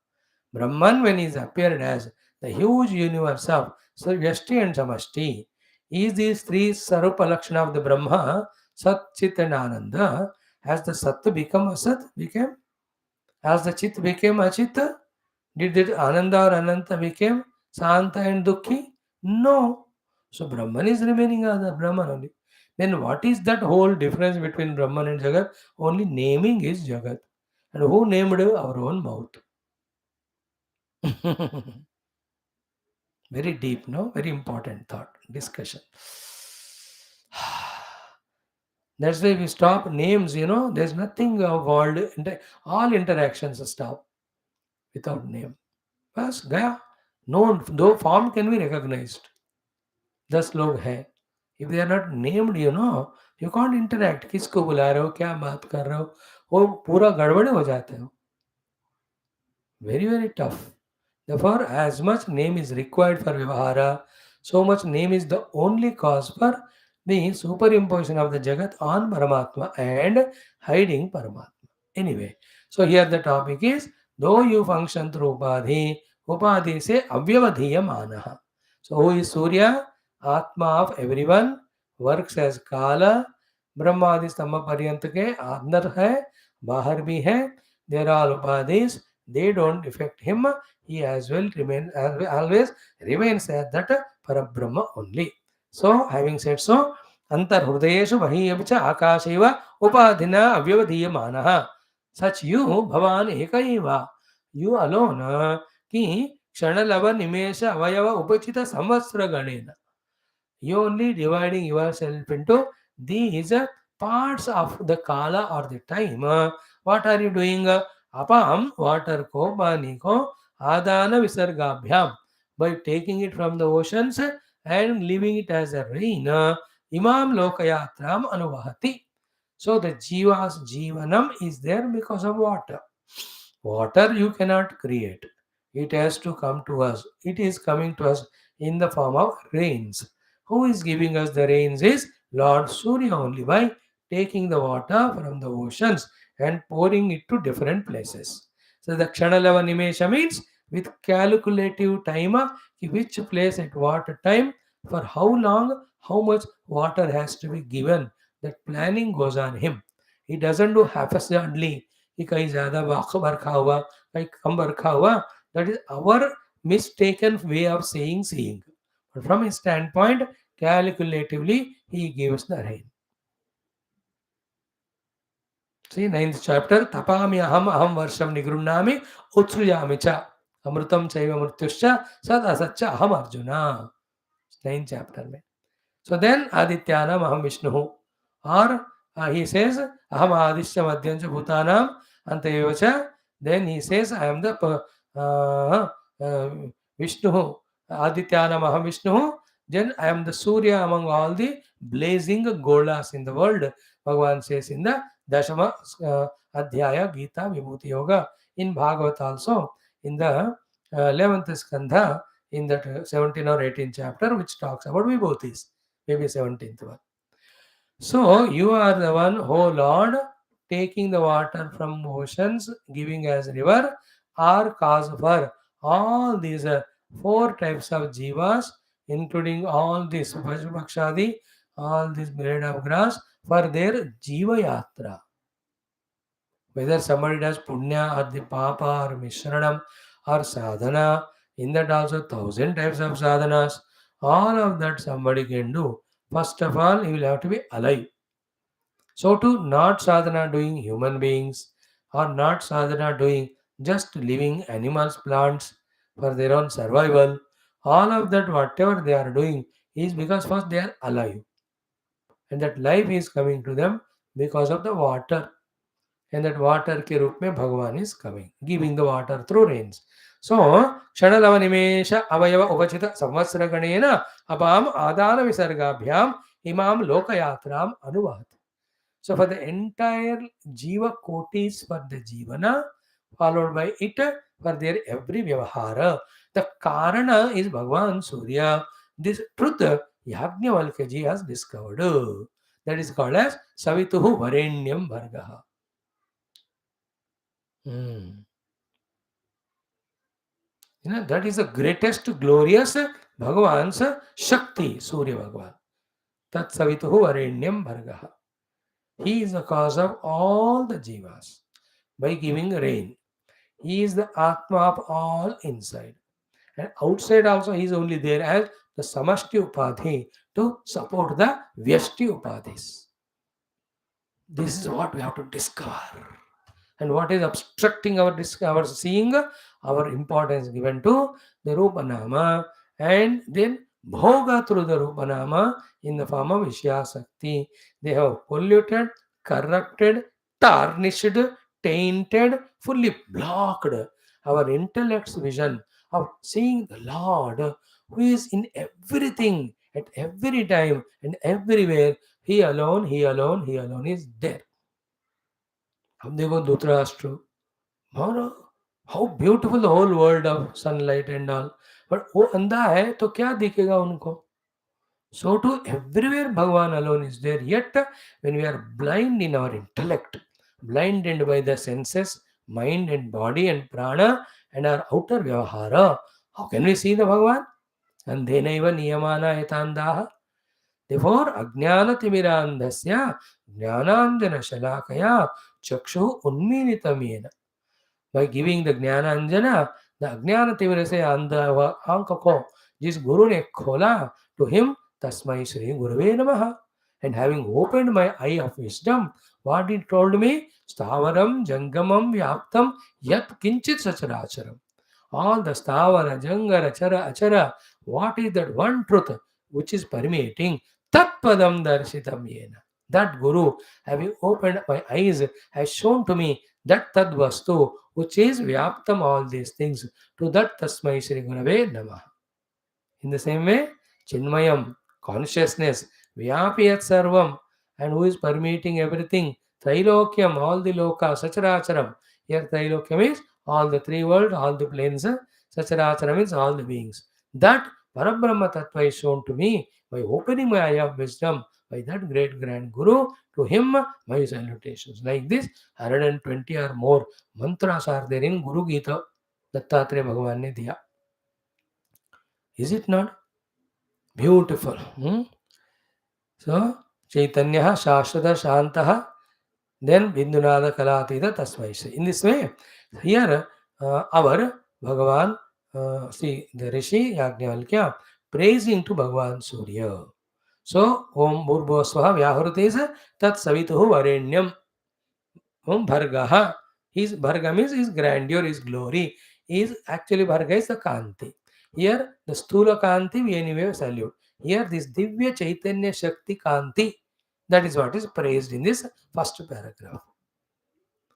Brahman, when he is appeared as the huge universe of Vyashti and Samashti, is these three Sarupa Lakshana of the Brahma, Sat, Chit and Ananda. Has the Sat become Asat? Became? Has the Chit became Achita? Did it Ananda or Ananta became Santa and Dukhi? No. So Brahman is remaining as the Brahman only. Then what is that whole difference between Brahman and Jagat? Only naming is Jagat. And who named our own mouth? Very deep, no? Very important thought, discussion. That's why we stop names, there's nothing world, all interactions stop without name. बस गया. No, though form can be recognized. 10 लोग हैं. If they are not named, you can't interact. किसको बुला रहे हो, क्या बात कर रहे हो, वो पूरा गड़बड़ हो जाते हो. Very, very tough. Therefore, as much name is required for Vivahara, so much name is the only cause for the superimposition of the Jagat on Paramatma and hiding Paramatma. Anyway, so here the topic is, though you function through Upadhi, Upadhi se avyavadhiya manaha. So who is Surya? Atma of everyone, works as Kala, ब्रह्मादि स्तंभ पर्यंत के अंदर है, बाहर भी है. They are all upadhis. They don't affect him. He as well always remains as that Parabrahma only. So, having said so, Antar Hrudayeshu Bahiyabcha Akasheva Upadhina Avyavadhiyamanaha. Such you, Bhavan Ekaiva, you alone, ki Kshanalava Nimesha Avayava Upachita Samvasra Ganena. You only dividing yourself into these parts of the kala or the time. What are you doing? Apam, water ko, pani ko, adana visargabhyam. By taking it from the oceans and leaving it as a rain, imam lokayatram anuvahati. So the jiva's jivanam is there because of water. Water you cannot create. It has to come to us. It is coming to us in the form of rains. Who is giving us the rains is Lord Surya only by taking the water from the oceans and pouring it to different places. So the Kshanalava Nimesha means with calculative time, which place at what time, for how long, how much water has to be given. That planning goes on him. He doesn't do haphazardly. कि कहीं ज़्यादा बरखा हुआ, कहीं कम बरखा हुआ. That is our mistaken way of seeing. But from his standpoint, calculatively, he gives the rain. See, 9th chapter, tapami aham varsham nigrunnami utsruyami cha amrutam chaiva mrityuscha sad asatcha aham arjuna. 9th chapter में. So then Adityanam aham Vishnu. Or he says aham adishya madhyamcha bhutanam antayevacha. Then he says I am the Vishnu. Adityanam aham Vishnu. Then I am the Surya among all the blazing golas in the world. Bhagavan says in the Dashama Adhyaya Gita Vibhuti Yoga. In Bhagavat also, in the 11th Skandha, in that 17th or 18th chapter, which talks about Vibhutis, maybe 17th one. So, you are the one, oh Lord, taking the water from oceans, giving as river, are cause for all these 4 types of jivas, including all these Vajbhakshadi, all these blade of grass, for their jiva yatra. Whether somebody does punya or the papa or mishranam or sadhana, in that also 1000 types of sadhanas, all of that somebody can do. First of all, he will have to be alive. So to not sadhana doing human beings or not sadhana doing just living animals, plants for their own survival, all of that whatever they are doing is because first they are alive and that life is coming to them because of the water and that water ke roop mein Bhagavan is coming, giving the water through rains. So, Kshanalava Nimesha Avayava Upachita Samvatsara Ganena Apam Adana Visargabhyam Imam Lokayatram Anuvat. So, for the entire Jiva Kotis for the Jivana, followed by it for their every Vyavahara. The Karana is Bhagavan Surya. This truth Yajnavalkya has discovered. That is called as Savituhu Varenyam Bhargaha. Hmm. That is the greatest glorious Bhagavan's Shakti, Surya Bhagavan. Tat Savituhu Varenyam Bhargaha. He is the cause of all the jivas by giving rain. He is the Atma of all inside. And outside also he is only there as the Samashti Upadhi to support the Vyashti Upadhis. This is what we have to discover. And what is obstructing our seeing, our importance given to the Rupanama, and then Bhoga through the Rupanama in the form of Vishyasakti. They have polluted, corrupted, tarnished, tainted, fully blocked our intellect's vision of seeing the Lord who is in everything at every time and everywhere. He alone, He alone, He alone is there. अब देखो धृतराष्ट्र, और how beautiful the whole world of sunlight and all, but वो अंधा है तो क्या दिखेगा उनको. So to everywhere Bhagavan alone is there. Yet when we are blind in our intellect, blinded by the senses, mind and body and prana and our outer vyavahara, how can we see the Bhagavan? And dhenaiva niyamana etandaha. Therefore, ajnana timirandhasya jnanandana shalakaya chakshu unmilitamena. By giving the Jnana Anjana, the Ajnana Tivara se Andha Anka ko, jis Guru ne khola, to him Tasmai Sri Gurave Namaha. And having opened my eye of wisdom, what he told me, Stavaram Jangamam Vyaptam Yat Kinchit Sacharacharam. All the Stavara, Jangara, Achara, Achara, what is that one truth which is permeating? Tat Padam Darshitam Yena. That Guru, having opened my eyes, has shown to me that Tad Vastu, which is Vyaptam, all these things. To that Tasmai Shri Gurave Namaha. In the same way, Chinmayam, consciousness, Vyapiyat Sarvam, and who is permeating everything, Trilokyam, all the Loka, Sacharacharam. Here Trilokyam is all the three worlds, all the planes, Sacharacharam is all the beings. That Parabrahma Tattva is shown to me by opening my eye of wisdom by that great grand Guru. To him, my salutations. Like this, 120 or more mantras are there in Guru Gita, Dattatreya Bhagavan ne diya. Is it not beautiful? So, Chaitanya Shashwata Shantaha, then Bindunada Kalatita Tasmai. In this way, here our Bhagavan, see the Rishi Yajnavalkya praising to Bhagavan Surya. So, Om Bhurbhosvaha Vyahurtesa Tat Savituhu Varenyam Om Bhargaha. His Bharga means his grandeur, his glory. Is actually Bharga is the Kanti. Here the Stula Kanti we anyway salute. Here this Divya Chaitanya Shakti Kanti. That is what is praised in this first paragraph.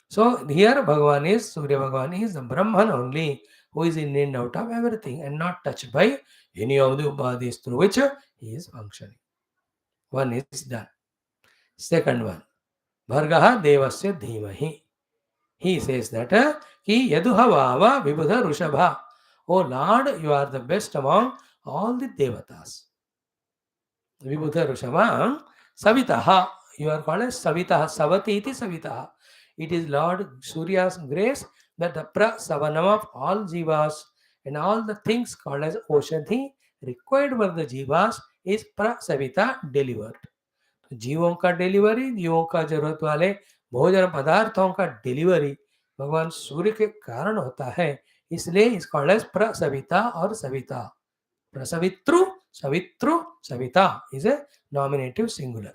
So here Bhagavan is, Surya Bhagavan is the Brahman only who is in and out of everything and not touched by any of the upadhis through which he is functioning. One is done. Second one, Bhargaha Devasya Dhimahi. He says that Ki Yaduhavava Vibudha Rushabha. Oh Lord, you are the best among all the devatas. Vibudha Rushabha Savitaha. You are called as Savitaha. Savati iti Savitaha. It is Lord Surya's grace that the prasavanam of all jivas and all the things called as Oshadhi required for the jivas is prasavita delivered. जीवों का delivery, जीवों का जरूरत वाले भोजन पदार्थों का delivery भगवान सूर्य के कारण होता है. इसलिए इस कॉल्ड एज प्रसविता और Savita. प्रसवित्रु, सवित्रु, Savita is a nominative singular.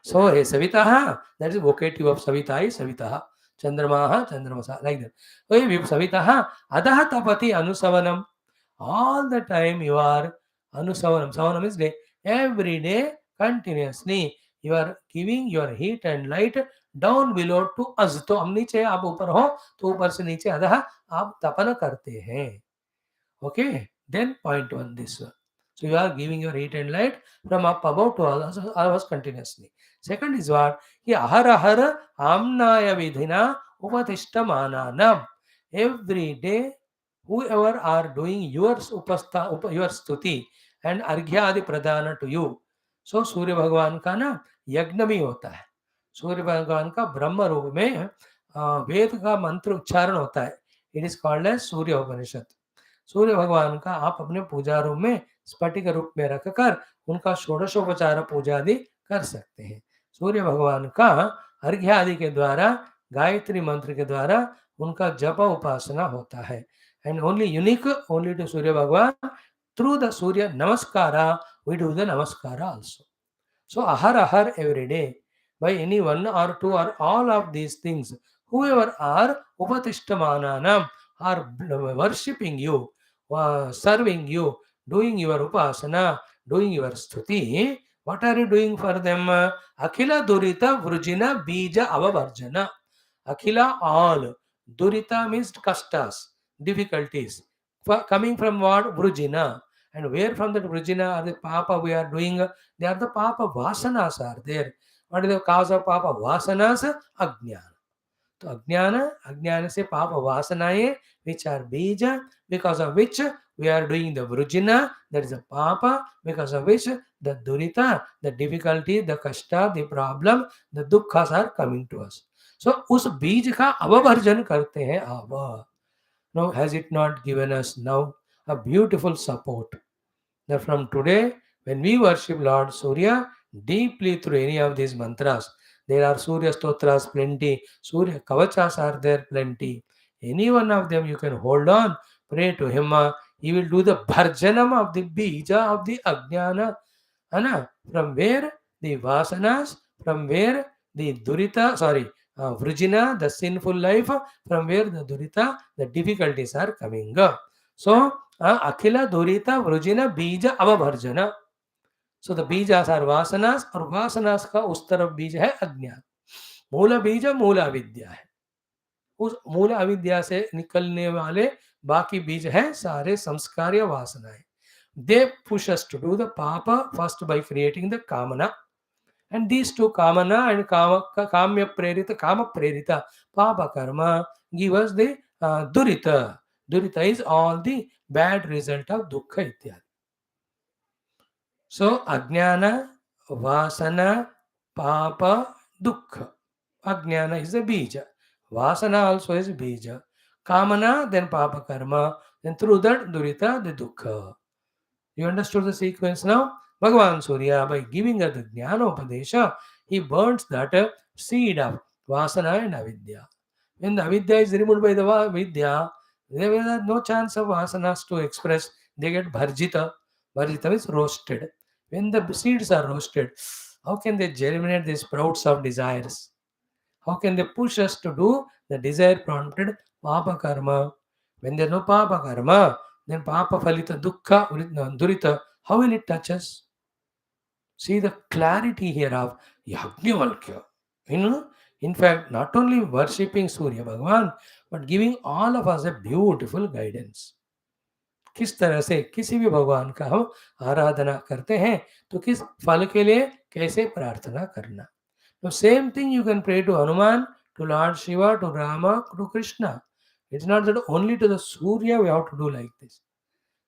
So hey Savitaha, that is vocative of Savita is Savitaha. Chandramaha, Chandramasa, like that. Okay, Savitaha, Adaha Tapati Anusavanam. All the time you are Anusavanam. Savanam is day. Every day, continuously, you are giving your heat and light down below to us. तो हम नीचे आप ऊपर हो तो ऊपर से नीचे अधः आप तपन करते हैं. Okay, then point one this one. So you are giving your heat and light from up above to us continuously. Second is what? Ki ahara ahara amnaya vidhina upatishtamananam. Every day, whoever are doing your your stuti and arghya adi pradana to you. So सूर्य भगवान का ना यज्ञ भी होता है. सूर्य भगवान का ब्रह्म रूप में वेद का मंत्र उच्चारण होता है. इट इज कॉल्ड एज सूर्य उपनिषद. सूर्य भगवान का आप अपने पूजा रूम में स्फटिक रूप में रखकर उनका षोडशोपचार पूजा आदि कर सकते हैं. सूर्य भगवान का अर्घ्य आदि के द्वारा गायत्री मंत्र के द्वारा उनका जप उपासना होता है. And only unique only to Surya Bhagwan through the Surya namaskara we do the namaskara also. So ahar ahar every day by any one or two or all of these things, whoever are upatishtamananam are worshipping you, serving you, doing your upasana, doing your stuti. What are you doing for them? Akhila durita vrujina bija avavarjana. Akhila all. Durita means kastas, difficulties. Coming from what? Vrujina. And where from that vrujina are the papa we are doing? They are the papa vasanas are there. What is the cause of papa vasanas? Ajnana. तो अज्ञान से पाप वासनाएं which are bija, because of which we are doing the vrujina, that is a papa, because of which the durita, the difficulty, the kashta, the problem, the dukkhas are coming to us. So उस बीज का अवभर्जन करते हैं आप. Now has it not given us now a beautiful support that from today, when we worship Lord Surya deeply through any of these mantras, there are Surya Stotras plenty, Surya Kavachas are there plenty. Any one of them you can hold on, pray to him. He will do the bharjanam of the bija of the ajnana. From where the vasanas, from where the durita, vrujina, the sinful life, from where the durita, the difficulties are coming up. So, अखिल दुरिता वृजिना बीज अवभर्जना. So the बीजास are वासनास और वासनास का उस तरफ बीज है अज्ञान. मूल बीज मूल अविद्या है. उस मूल अविद्या से निकलने वाले बाकी बीज है सारे संस्कार या वासनाएं. They push us to do the paap first by creating the kamana. And these two kamana and kamya prerita papa karma give us the durita. Durita is all the bad result of dukkha ityadi. So ajnana, vasana, papa, dukkha. Ajnana is the bija. Vasana also is bija. Kamana, then papa karma, then through that durita, the dukkha. You understood the sequence now? Bhagavan Surya, by giving us the Jnana Upadesha, he burns that seed of Vasana and Avidya. When the Avidya is removed by the Vidya, there is no chance of Vasanas to express. They get Bharjita. Bharjita means roasted. When the seeds are roasted, how can they germinate the sprouts of desires? How can they push us to do the desire prompted Papa Karma? When there is no Papa Karma, then Papa Phalita Dukkha Durita, how will it touch us? See the clarity here of Yajnavalkya. In fact, not only worshipping Surya Bhagavan, but giving all of us a beautiful guidance. किस तरह से किसी भी भगवान का हम आराधना करते हैं तो किस फल के लिए कैसे प्रार्थना करना. The same thing you can pray to Hanuman, to Lord Shiva, to Rama, to Krishna. It's not that only to the Surya we have to do like this.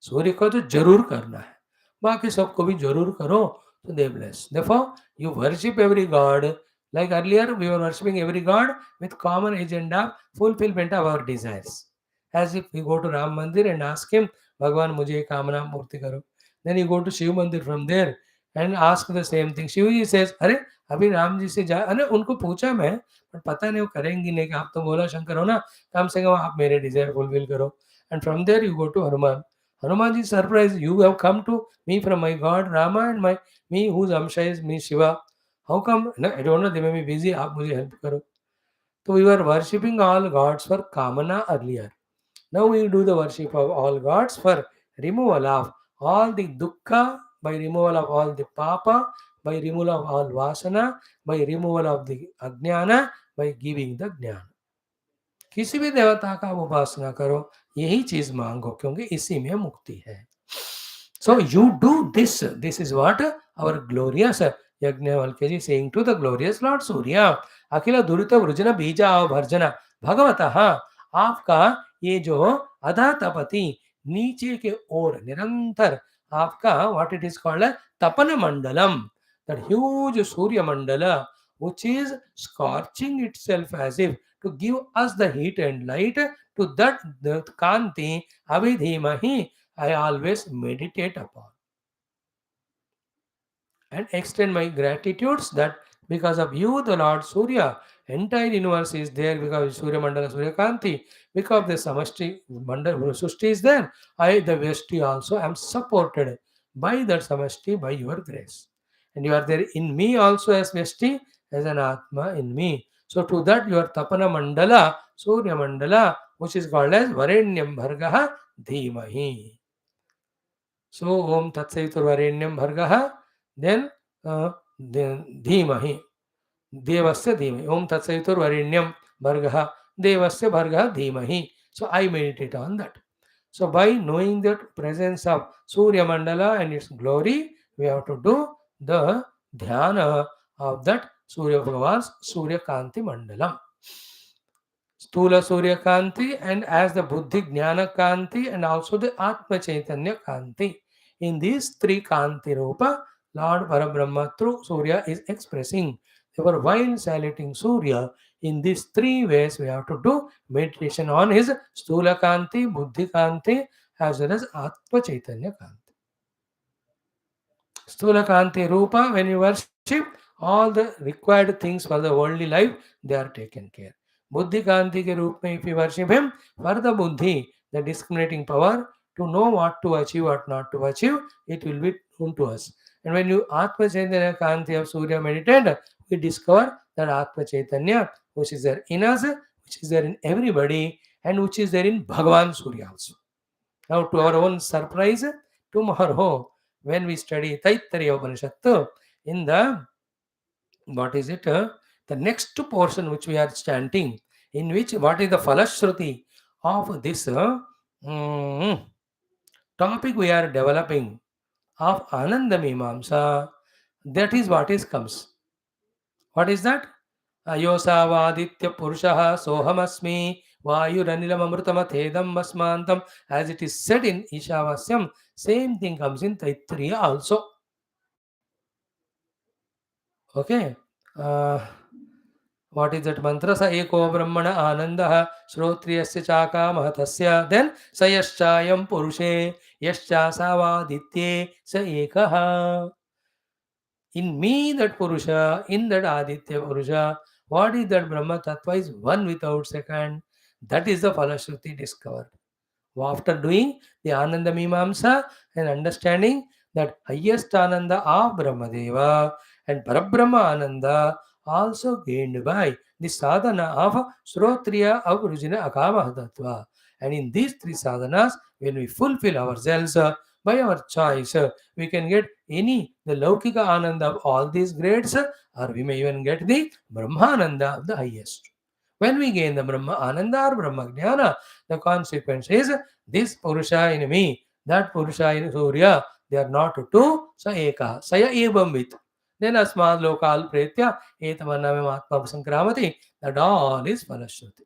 सूर्य को तो जरूर करना है, बाकी सबको भी जरूर करो तो they bless. Therefore, you worship every god. Like earlier, we were worshipping every god with common agenda, fulfillment of our desires. As if we go to Ram Mandir and ask him, Bhagwan, mujhe ye kamana murti karo. Then you go to Shiv Mandir from there and ask the same thing. Shiv ji says, अरे अभी राम जी से जा. अरे उनको पूछा मैं, पर पता नहीं वो करेंगी नहीं कि आप तो बोला शंकर हो ना, कम से कम आप मेरे डिजायर फुलफिल करो. And from there you go to Hanuman. Hanuman is surprised. You have come to me from my God Rama and me whose Amsha is me Shiva. How come? No, I don't know, they may be busy. आप मुझे help करो. So we were worshipping all gods for kamana earlier. Now we do the worship of all gods for removal of all the dukkha, by removal of all the papa, by removal of all vasana, by removal of the ajnana, by giving the jnana. किसी भी देवता का आप उपासना करो, यही चीज मांगो, क्योंकि इसी में मुक्ति है. So you do this. This is what our glorious Yajnavalkya saying to the glorious Lord Surya. अखिल दुरित वृजन बीजा भर्जना भगवतः, आपका ये जो अधा तपति नीचे के ओर निरंतर आपका what it is called tapana mandalam, that huge surya mandala which is scorching itself as if to give us the heat and light, to that the kanti avidhimahi I always meditate upon and extend my gratitudes that because of you, the Lord Surya, entire universe is there, because of Surya Mandala Surya Kanti, because of the Samashti Mandala Sushti is there. I, the Veshti, also am supported by that Samashti by your grace. And you are there in me also as Veshti, as an Atma in me. So to that your Tapana Mandala, Surya Mandala, which is called as Varenyam Bhargaha Dhimahi. So Om Tatsaviturvarenyam Bhargaha, then धीमहि देवस्य धीमहि. Om Tatsaviturvarenyam Bhargaha Devasya Bhargaha Dhimahi. So I meditate on that. So by knowing that presence of Surya Mandala and its glory, we have to do the dhyana of that Surya Bhagavan's Surya Kanti Mandalam. Stula Surya Kanti, and as the Buddhi Jnana Kanti and also the Atma Chaitanya Kanti. In these three Kanti Rupa, Lord Parabrahma through Surya is expressing. Therefore, while saluting Surya, in these three ways we have to do meditation on his Stula Kanti, Buddhi Kanti, as well as Atma Chaitanya Kanti. Stula Kanti Rupa, when you worship, all the required things for the worldly life, they are taken care. Buddhi Kanti ke roop mein, if you worship him, for the Buddhi, the discriminating power to know what to achieve, what not to achieve, it will be known to us. And when you Atma Chaitanya Kanti of Surya meditate, we discover that Atma Chaitanya, which is there in us, which is there in everybody, and which is there in Bhagavan Surya also. Now, to our own surprise, tomorrow, when we study Taittiriya Upanishad, in the, what is it, the next portion which we are chanting, in which what is the Falashruti of this topic we are developing of Ananda Mimamsa, that is what is comes. What is that? Ayosavaditya Purushaha Sohamasmi Vayuranilamamrutamathedam Vasmantam, as it is said in Ishavasyam, same thing comes in Taittiriya also. Okay. What is that mantra? Sa eko brahmana anandaha shrotriyasya chaka mahatasya. Then sayaschayam purushe yascha savaditye sa ekaha. In me, that Purusha, in that Aditya Purusha, what is that Brahma Tattva is one without second. That is the Falashruti discovered. After doing the Ananda Mimamsa and understanding that highest Ananda of Brahmadeva and Parabrahma Ananda also gained by the sadhana of Srotriya of Rujina Akama Tattva. And in these three sadhanas, when we fulfill ourselves by our choice, we can get any the Laukika Ananda of all these grades, or we may even get the Brahmananda of the highest. When we gain the Brahma Ananda or Brahma Jnana, the consequence is this Purusha in me, that Purusha in Surya, they are not two, sa eka, saya evam with. Then asmad lokal pretya, etamaname atma sankramati, that all is Falashruti.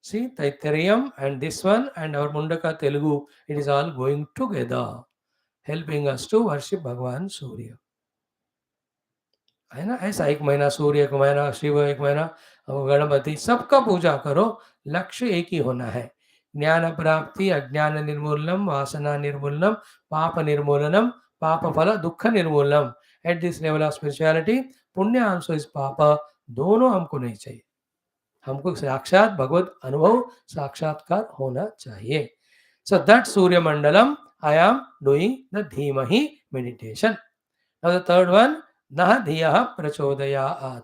See, Taittiriam and this one and our Mundaka Telugu, it is all going together, helping us to worship Bhagavan Surya. है ना, ऐसा एक महीना सूर्य एक महीना शिव एक महीना गणपति सबका पूजा करो, लक्ष्य एक ही होना है, ज्ञान प्राप्ति, अज्ञान निर्मूलनम, वासना निर्मूलनम, पाप निर्मूलनम, पाप फल दुख निर्मूलनम. At this level of spirituality, punya also is paap, दोनों हमको नहीं चाहिए. हमको साक्षात भगवत अनुभव साक्षात्कार होना चाहिए. So that Surya Mandalam, I am doing the Dhimahi meditation. Now the third one, Nah dhiya prachodaya.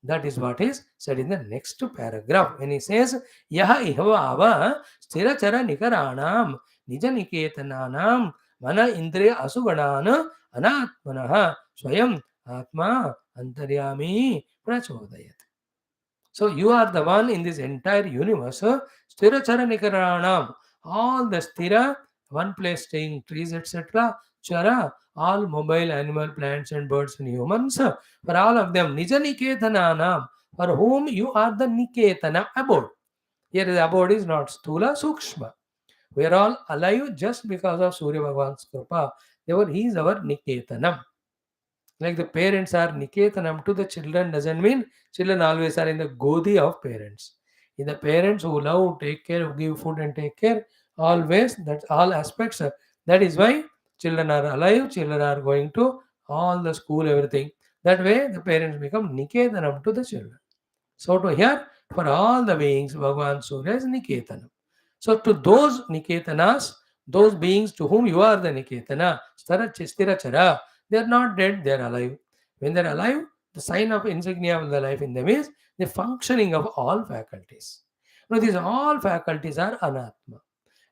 That is what is said in the next paragraph. When he says, Yaha ihvava sthirachara nikaranam nijaniketananam mana indriya asuganana anatmanaha swayam atma antaryami prachodayat. So you are the one in this entire universe. Sthirachara nikaranam. All the sthira, one place staying trees, etc. Chara, all mobile animal, plants and birds and humans. For all of them, Nija Niketananam. For whom you are the Niketana abode. Here the abode is not Stula, Sukshma. We are all alive just because of Surya Bhagavan's Kripa. Therefore, he is our Niketanam. Like the parents are niketanam to the children doesn't mean children always are in the godi of parents. In the parents who love, take care, who give food and take care, always, that's all aspects. That is why children are alive, children are going to all the school, everything. That way the parents become niketanam to the children. So to here, for all the beings, Bhagavan Surya is Niketanam. So to those Niketanas, those beings to whom you are the Niketana, Sthirachara, they are not dead, they are alive. When they are alive, the sign of insignia of the life in them is the functioning of all faculties. Now these all faculties are anatma.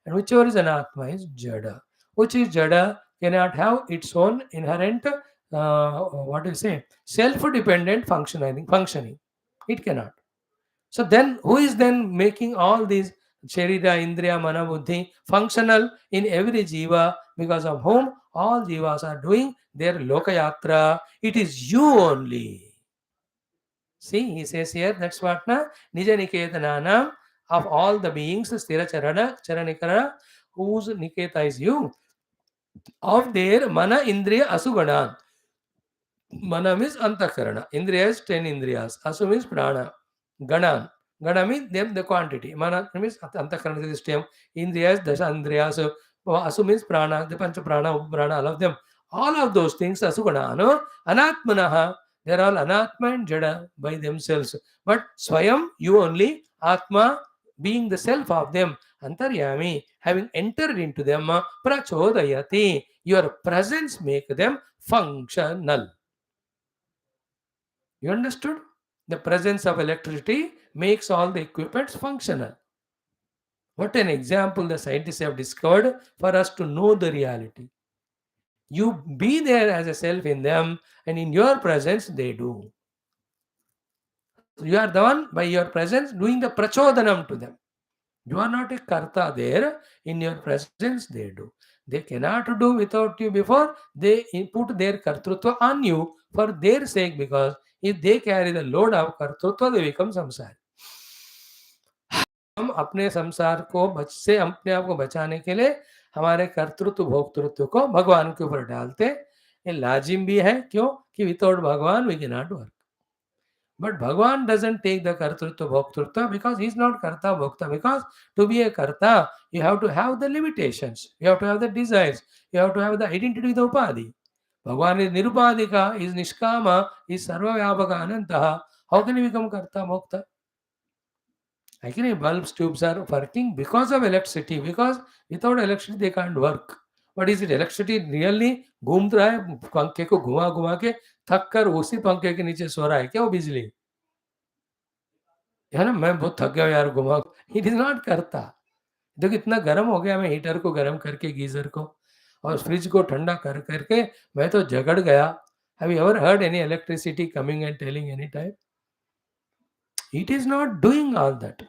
And whichever is anatma is jada. Which is jada cannot have its own inherent, what do you say, self-dependent functioning. It cannot. So then, who is then making all these Sharira, Indriya, Mana, Buddhi functional in every jiva, because of whom all jivas are doing their lokayatra? It is you only. See, he says here, that's what na Nija Niketananam of all the beings, Sthira Charanikara, whose Niketa is you, of their Mana, Indriya, Asugana. Mana means antakarana. Indriya is 10 indriyas. Asu means prana. Ganan. Gana means them the quantity. Mana means antakarana system. Indriyas, dasha indriyas. Asu means prana. The pancha prana, uprana, all of them. All of those things, asu gana. No? Anatmanaha. They are all anatma and jada by themselves. But swayam, you only, atma, being the self of them, antaryami, having entered into them, prachodayati. Your presence make them functional. You understood? The presence of electricity makes all the equipments functional. What an example the scientists have discovered for us to know the reality. You be there as a self in them, and in your presence they do. You are the one by your presence doing the prachodhanam to them. You are not a karta there. In your presence they do. They cannot do without you before they put their kartrutva on you for their sake, because if they carry the load of kartrutva, they become samsari. हम अपने संसार को से अपने आप को बचाने के लिए हमारे कर्तृत्व भोक्तृत्व को भगवान के ऊपर डालते। ये लाजिम भी है, क्यों कि without Bhagavan we can not work. But Bhagavan doesn't take the kartrutva bhoktrutva because he's not karta bhokta. Because to be a karta, you have to have the limitations, you have to have the desires, you have to have the identity with upadhi. Bhagavan is nirupadika, is nishkama, is sarvavyapaka anantaha. How can he become karta bhokta? Actually, bulbs, tubes are working because of electricity, because without electricity they can't work. But is it electricity really घूम रहा है, पंखे को घुमा घुमा के थक कर उसी पंखे के नीचे सो रहा है क्या वो बिजली? है ना, मैं बहुत थक गया यार घुमा। इट इज नॉट करता। देखो इतना गर्म हो गया, मैं हीटर को गर्म करके गीजर को और फ्रिज को ठंडा कर करके मैं तो झगड़ गया। Have you ever heard any electricity coming and telling any time? It is not doing all that.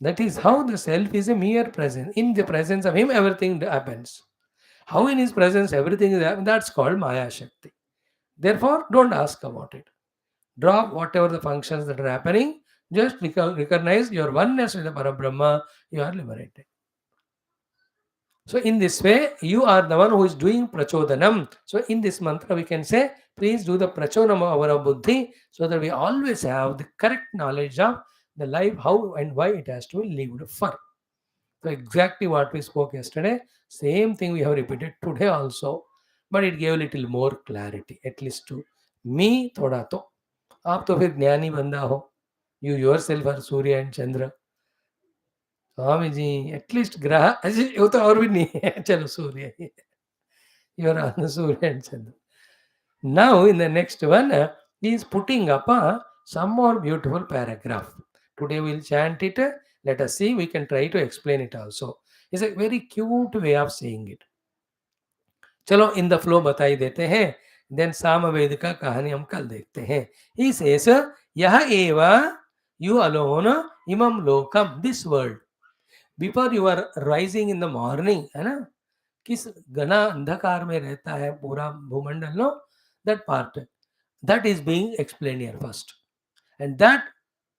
That is how the self is a mere presence. In the presence of him, everything happens. How in his presence everything is happening, that's called Maya Shakti. Therefore, don't ask about it. Drop whatever the functions that are happening. Just recognize your oneness with the Parabrahma. You are liberated. So in this way, you are the one who is doing prachodhanam. So in this mantra, we can say, please do the prachodhanam of our buddhi, so that we always have the correct knowledge of the life, how and why it has to be lived for. So exactly what we spoke yesterday, same thing we have repeated today also, but it gave a little more clarity, at least to me. थोड़ा तो आप तो फिर ज्ञानी बंदा हो, you yourself are Surya and Chandra. Swami ji at least ग्रह वो तो और भी नहीं है, चलो सूर्य ही है, you are on the Surya and Chandra. Now, in the next one, he is putting up some more beautiful paragraph. Today we'll chant it. Let us see. We can try to explain it also. It's a very cute way of saying it. चलो in the flow बता ही देते हैं. Then Samaveda का कहानी हम कल देखते हैं. ही सेस यह एव यू अलोन इमम लोकम this world before you are rising in the morning, है ना, किस घना अंधकार में रहता है पूरा भूमंडल, no, that part, that is being explained here first. And that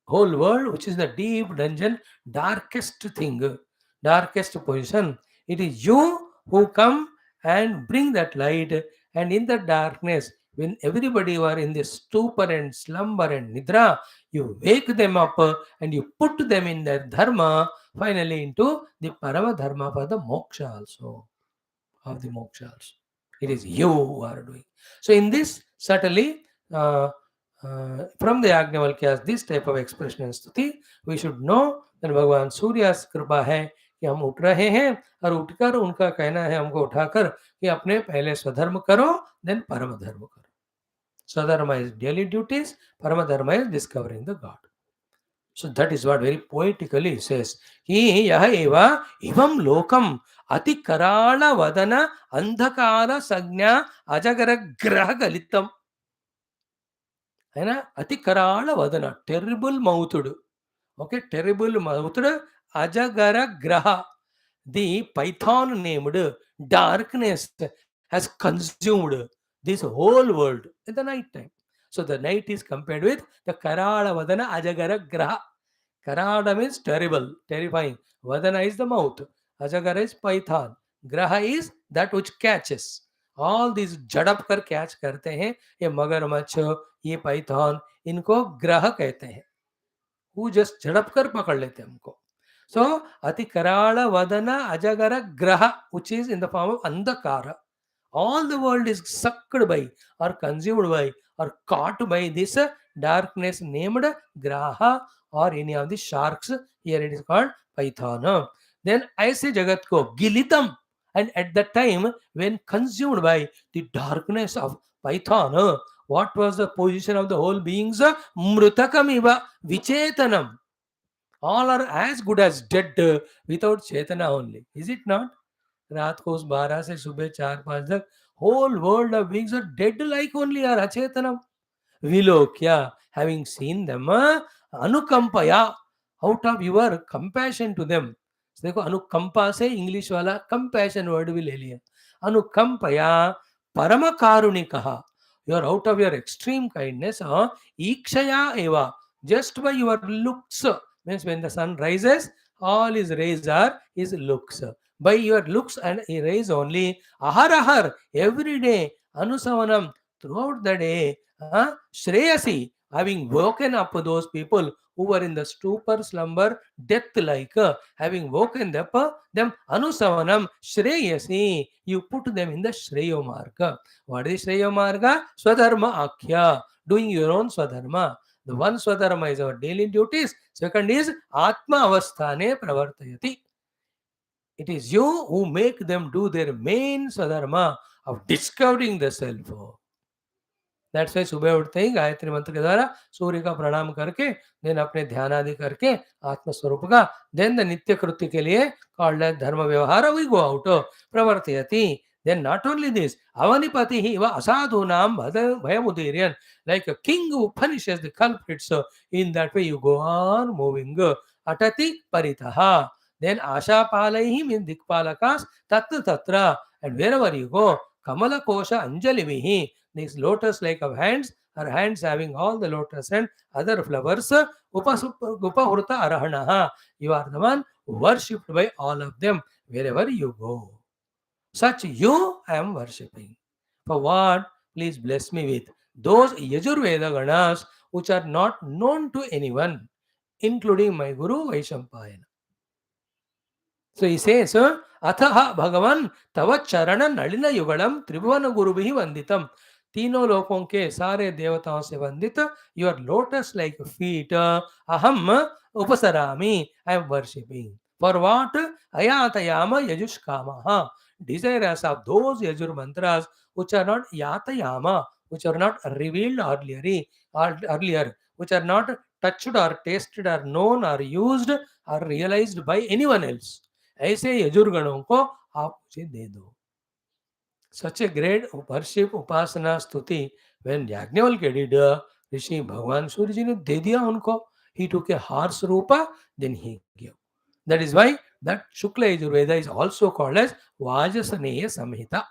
whole world, which is the deep dungeon, darkest thing, darkest position, it is you who come and bring that light. And in the darkness, when everybody were in this stupor and slumber and nidra, you wake them up and you put them in their dharma, finally into the parama dharma for the moksha also, of the moksha also. It is you who are doing. So in this, certainly, from the Yajnavalkyas, this type of expression and stuti, we should know that भगवान सूर्यास कृपा है कि हम उठ रहे हैं, और उठकर उनका कहना है हमको उठाकर कि अपने पहले स्वधर्म करो, देन परम धर्म करो. स्वधर्म is daily duties, परम धर्म is discovering the God. So that is what very poetically says. He yaha eva ivam lokam अति कराल वदन अंधकार संज्ञा अजगर ग्रह गलितम, है ना, अति कराल वदन, terrible mouthed, okay, terrible mouthed, ajagara graha, the python named darkness has consumed this whole world in the night time. So the night is compared with the karala vadana ajagara graha. Karada means terrible, terrifying. Vadana is the mouth. Ajagara is python. Graha is that which catches. All these जड़प कर catch करते हैं. ये मगरमच्छ, ये Python, इनको ग्रह कहते हैं. वो जस्ट झड़प कर पकड़ लेते हैं हमको. So अति कराल वदन अजगर ग्रह, which is in the form of अंधकार. All the world is sucked by or consumed by or caught by this darkness named graha, or any of the sharks. Here it is called python. Then ऐसे जगत को गिलितम, and at that time when consumed by the darkness of python, what was the position of the whole beings? Mrutakamiva vichetanam. All are as good as dead without chetana only. Is it not? रात को उस 12 से सुबह 4-5 तक whole world of beings are dead like only, are achetanam. Vilokya, having seen them, anukampaya, out of your compassion to them. So देखो अनुकंपा से English वाला कंपैशन वर्ड भी ले लिया. अनुकंपया परम कारुणिकः, you are out of your extreme kindness. Ikshaya eva, just by your looks, means when the sun rises, all his rays are his looks. By your looks and rays only, ahar every day, anusavanam, throughout the day, shreyasi, having woken up those people who were in the stupor, slumber, death like, having woken up them, anusavanam, shreyasi, you put them in the shreyo marga. What is shreyo marga? Swadharma akhya, doing your own swadharma. The one swadharma is our daily duties. Second is atma avasthane pravartayati. It is you who make them do their main swadharma of discovering the self. That's why सुबह उठते ही गायत्री मंत्र के द्वारा सूर्य का प्रणाम करके, then अपने ध्यान आदि करके आत्म स्वरूप का, देन द नित्य कृत्य के लिए called as धर्म व्यवहार, we go out pravartayati. Then not only this, avanipati iva asadhunam bhayamudiryan, like a king who punishes the culprits. In that way you go on moving. Atati paritaha. Then asha palaihi means dikpalakas tatra tatra, and wherever you go, kamala kosha anjalivihi, these lotus like of hands, or hands having all the lotus and other flowers, upahurta arahanaha, you are the one worshipped by all of them wherever you go. Such you I am worshipping. For what? Please bless me with those Yajurveda ganas which are not known to anyone, including my Guru Vaishampayana. So he says, Athaha Bhagavan Tava Charana Nalina Yugalam Tribhuvana Gurubihi Vanditam. तीनों लोकों के सारे देवताओं से वंदित your lotus like feet अहम उपसरामि, I am worshipping. For what? अयातयाम यजुष्कामः, desirous of those yajur mantras which are not yatayama, which are not revealed earlier, which are not touched or tasted or known or used or realized by anyone else. ऐसे यजुर्गणों को आप मुझे दे दो. Such a great worship, upasana, stuti. When Yajnavalkya did, Rishi Bhagwan Surya ji ne de diya unko. He took a horse rupa, then he gave. That is why that Shukla Yajurveda is also called as Vajasaneya Samhita.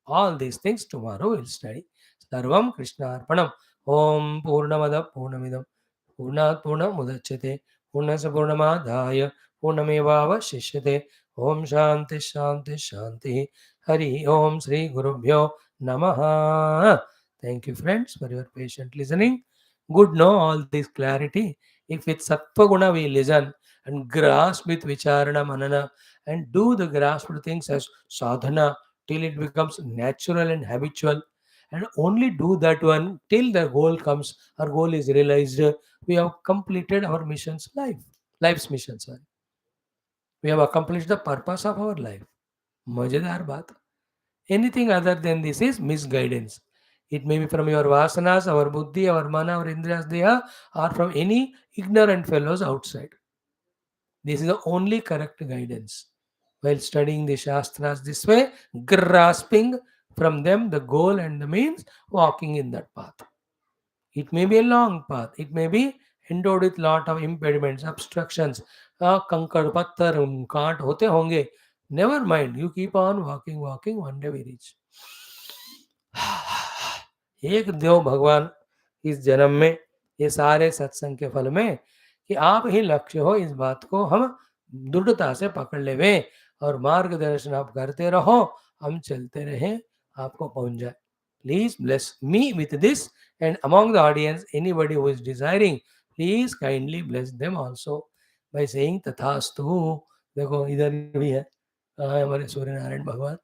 All these things tomorrow we'll study. Sarvam Krishna Arpanam. Om Purnamada Purnamidam. Purnat Purnam Mudachyate. Purnasa Purnamadhaya. Purnameva Shishyate. Om Shanti Shanti Shanti. Hari Om Sri Gurubhyo Namaha. Thank you, friends, for your patient listening. Good know all this clarity. If with Sattva Guna we listen and grasp with Vicharana Manana and do the grasped things as sadhana till it becomes natural and habitual, and only do that one till the goal comes, our goal is realized, we have completed our life's mission. Sorry. We have accomplished the purpose of our life. Majedar baat. Anything other than this is misguidance. It may be from your vasanas, our buddhi, our mana, our indriyas, deha, or from any ignorant fellows outside. This is the only correct guidance. While studying the Shastras this way, grasping from them the goal and the means, walking in that path. It may be a long path. It may be endowed with lot of impediments, obstructions, kankar, patthar, can't होते होंगे. Never mind. You keep on walking, one day we reach. एक देव भगवान इस जन्म में, ये सारे सत्संग के फल में, कि आप ही लक्ष्य हो, इस बात को हम दृढ़ता से पकड़ लेवे और मार्गदर्शन आप करते रहो, हम चलते रहें, आपको पहुंच जाए. Please bless me with this, and among the audience, anybody who is desiring, please kindly bless them also by saying तथास्तु. देखो इधर भी है हमारे सूर्य नारायण भगवान.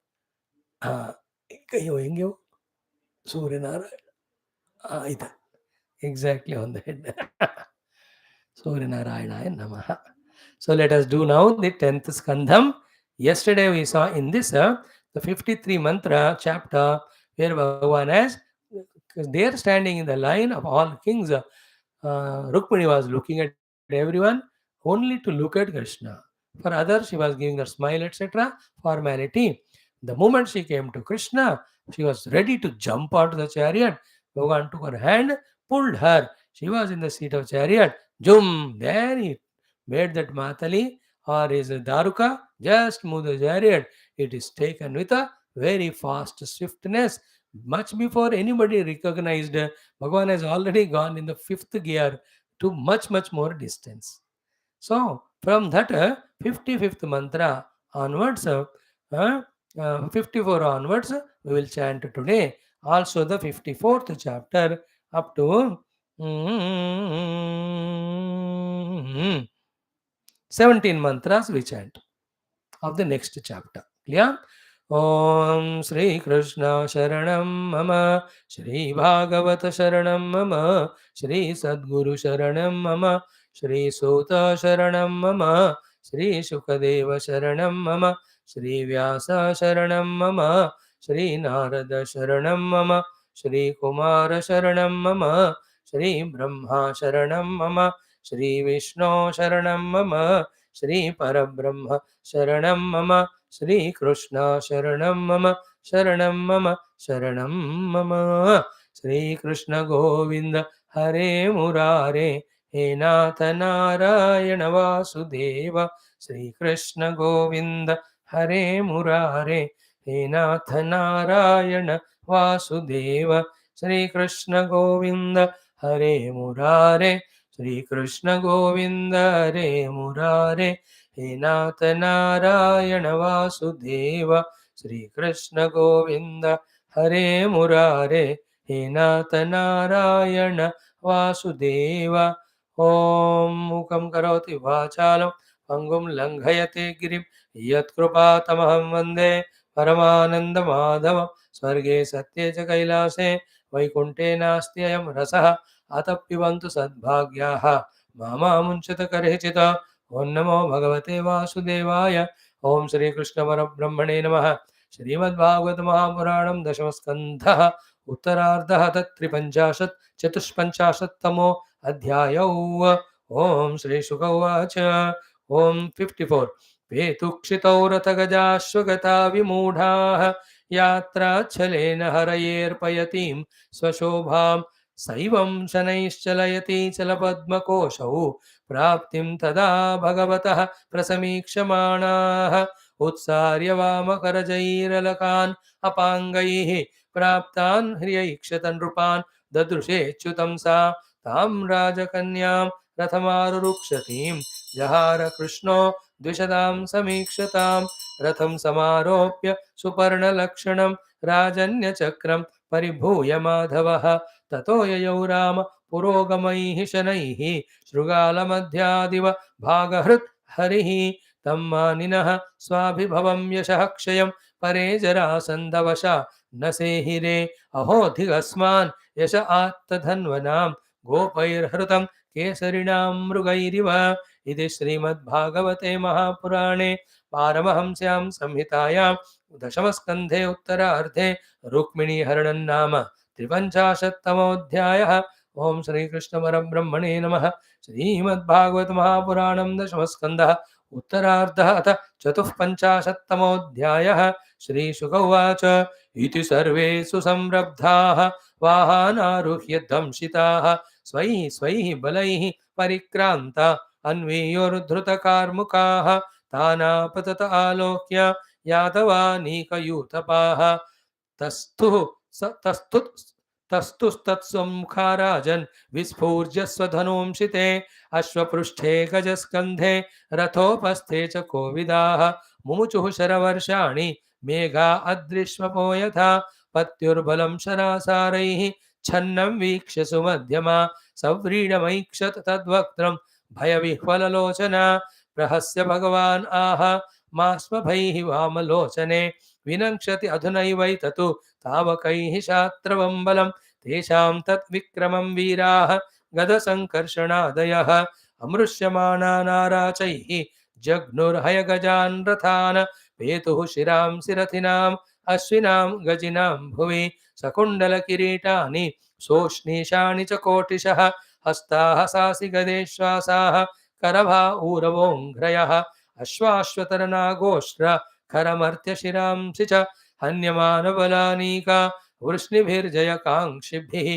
हाँ, कहीं होंगे वो सूर्य नारायण. इधर exactly on the head. Surya Narayanaya Namaha. So let us do now the 10th Skandham. Yesterday we saw in this the 53 mantra chapter where Bhagavan has, they are standing in the line of all kings. Rukmini was looking at everyone only to look at Krishna. For others, she was giving her smile, etc. Formality. The moment she came to Krishna, she was ready to jump onto the chariot. Bhagavan took her hand, pulled her. She was in the seat of chariot. Jum! Then he made that Matali or his Daruka just move the chariot. It is taken with a very fast swiftness. Much before anybody recognized, Bhagavan has already gone in the 5th gear to much more distance. So, from that 55th mantra onwards, 54 onwards, we will chant today. Also, the 54th chapter up to 17 mantras we chant of the next chapter. Clear? Om Sri Krishna Sharanam Mama, Sri Bhagavata Sharanam Mama, Sri Sadguru Sharanam Mama, Sri Sota Sharanam Mama, Sri Shukadeva Sharanam Mama, Sri Vyasa Sharanam Mama, Sri Narada Sharanam Mama, Sri Kumara Sharanam Mama, Sri Brahma Sharanam Mama, Sri Vishnu Sharanam Mama, Sri Parabrahma Sharanam Mama, Sri Krishna Sharanam Mama, Sharanam Mama, Sharanam Mama. Sri Krishna Govinda Hare Murare, He Natha Narayana Vasudeva. Sri Krishna Govinda Hare Murare, He Natha Narayana Vasudeva. Sri Krishna Govinda Hare Murare, Sri Krishna Govinda Hare Murare, He Natha Narayana Vasudeva. Sri Krishna Govinda Hare Murare, He Natha Narayana Vasudeva. Om Mukam Karoti Vachalam Pangum Langhayate Girim Yat Krupatamaham Vande Paramananda Madhavam Swarge Satye Cha Kailase Vaikunte Nasti Ayam Rasaha Atappivantu Sadbhagyaha Mama Munchata Karechita. Om Namo Bhagavate Vasudevaya. Om Shri Krishna Parabrahmane Namaha. Shrimad Bhagavat महापुराणं दशमस्कन्धः उत्तरार्धः तत्त्रिपञ्चाशत् चतुष्पञ्चाशत्तमो अध्यायौ। ओम श्री शुक उवाच। ओम 54। पेतुक्षितौ रथगजाश्वगता विमूढाः यात्राच्छलेन हरयेर्पयतीं स्वशोभां सैवं शनैश्चलयति चलपद्मकोशौ प्राप्तिं तदा भगवतः प्रसमीक्षमाणाः उत्सार्य वामकरजैरलकान् अपाङ्गैः प्राप्तान् ह्रियैक्षत नृपान् ददृशेच्युतं सा तां राजकन्यां रथमारुरुक्षतीं जहार कृष्णो द्विषदां समीक्षतां रथं समारोप्य सुपर्णलक्षणं राजन्यचक्रं परिभूय माधवः ततो ययौ राम पुरोगमैः शनैः शृगालमध्यादिव भागहृत् हरिः तं मानिनः स्वाभिभवं यशः क्षयं परे जरासन्धवशा न सेहिरे अहोधिगस्मान् यश आत्तधन्वनां गोपैर्हृतं केसरिणां मृगैरिव। इति श्रीमद्भागवते महापुराणे पारमहंस्यां संहितायां दशमस्कन्धे उत्तरार्धे रुक्मिणी हरणं नाम त्रिपञ्चाशत्तमोऽध्यायः। ओम श्रीकृष्ण परब्रह्मणे नमः। श्रीमद्भागवत महापुराणं दशमस्कन्धः उत्तरार्धः अथ चतुःपञ्चाशत्तमोऽध्यायः। श्रीशुक उवाच। इति सर्वे सुसंरब्धाः वाहनारुह्य दंशिताः स्वैः स्वैः बलैः परिक्रान्ता अन्वीयोर्धृतकार्मुकाः तानापतत आलोक्य यादवानीकयूथपाः तस्थुः तस्तुस्तत्सम्मुखाराजन् विस्फूर्य स्वधनूंशिते अश्वपृष्ठे गजस्कन्धे रथोपस्थे च कोविदाः मुमुचुः शरवर्षाणि मेघा अदृश्वपो यथा पत्युर्बलं शरासारैः छन्नं वीक्ष्य सुमध्यमा सव्रीडमैक्षत तद्वक्त्रं भयविह्वललोचना प्रहस्य भगवान् आह मास्मभैः वामलोचने विनङ्क्षति अधुनैवैततु तावकैः शात्रवं बलं तेषां तद्विक्रमं वीराः गदसङ्कर्षणादयः अमृष्यमाणा नाराचैः जघ्नुर्हयगजान् रथान् पेतुः शिरांसि रथिनाम् अश्विनां गजिनां भुवि सकुण्डलकिरीटानि सोष्णीषाणि च कोटिशः हस्ताः सासि गदेश्वासाः करभा ऊरवोङ्घ्रयः अश्वाश्वतरनागोष्ट्र खरमर्त्यशिरांसि च हन्यमानबलानीका वृष्णिभिर्जयकाङ्क्षिभिः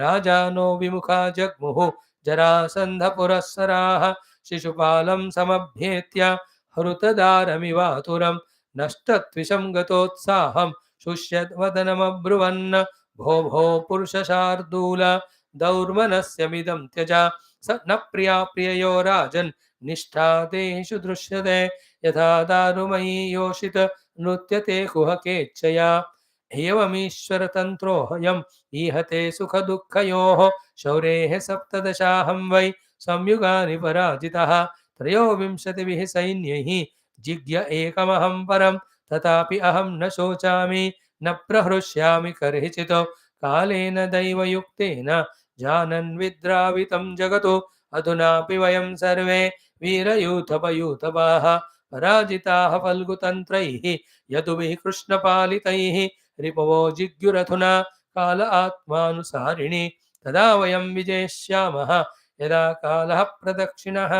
राजानो विमुखा जग्मुः जरासन्धपुरःसराः शिशुपालं समभ्येत्य हृतदारमिवातुरं नष्टत्विषं गतोत्साहं शुष्यद्वदनमब्रुवन् भो भो पुरुषशार्दूल दौर्मनस्यमिदं त्यज स न प्रिया प्रिययो राजन् निष्ठा तेषु दृश्यते यथा दारुमयी योषित नृत्यते कुहकेच्छया एवमीश्वरतन्त्रोऽयम् ईहते सुखदुःखयोः शौरेः सप्तदशाहं वै संयुगानि पराजितः त्रयोविंशतिभिः सैन्यैः जिज्ञ एकमहं परं तथापि अहं न शोचामि न प्रहृष्यामि कर्हिचित् कालेन दैवयुक्तेन जानन् विद्रावितं जगतो अधुनापि वयं सर्वे वीरयूथपयूथपाः पराजिताः फल्गुतन्त्रैः यदुभिः कृष्णपालितैः रिपवो जिग्युरथुना काल आत्मानुसारिणि तदा वयं विजेष्यामः यदा कालः प्रदक्षिणः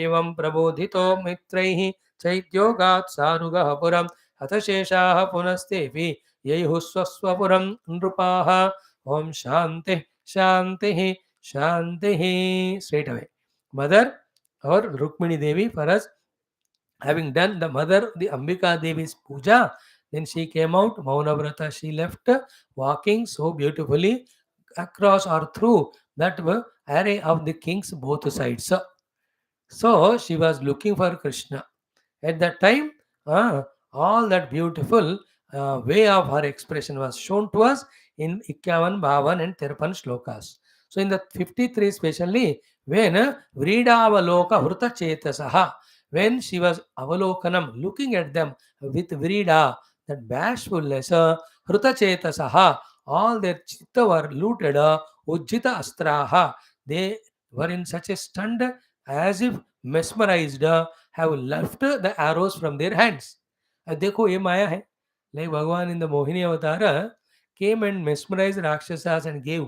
एवं प्रबोधितो मित्रैः चैत्योगात् सानुगः पुरं हतशेषाः पुनस्तेऽपि ययुः स्वस्वपुरं नृपाः। ओम शांति शांति शांति। Straight away mother or Rukmini Devi, for us, having done the mother, the Ambika Devi's puja, then she came out, Maunavrata, she left, walking so beautifully across or through that array of the kings both sides. So she was looking for Krishna. At that time, all that beautiful way of her expression was shown to us in Ikyavan, Bhavan and Terpan shlokas. So in the 53 especially, when Vridavaloka Hruta Chetasaha, when she was Avalokanam, looking at them with Vrida, that bashfulness, Hruta Chetasaha, all their chitta were looted, Ujjita Astraha, they were in such a stunned, as if mesmerized, have left the arrows from their hands. देखो ये माया है, Like Bhagavan in the Mohini Avatara came and mesmerized Rakshasas and gave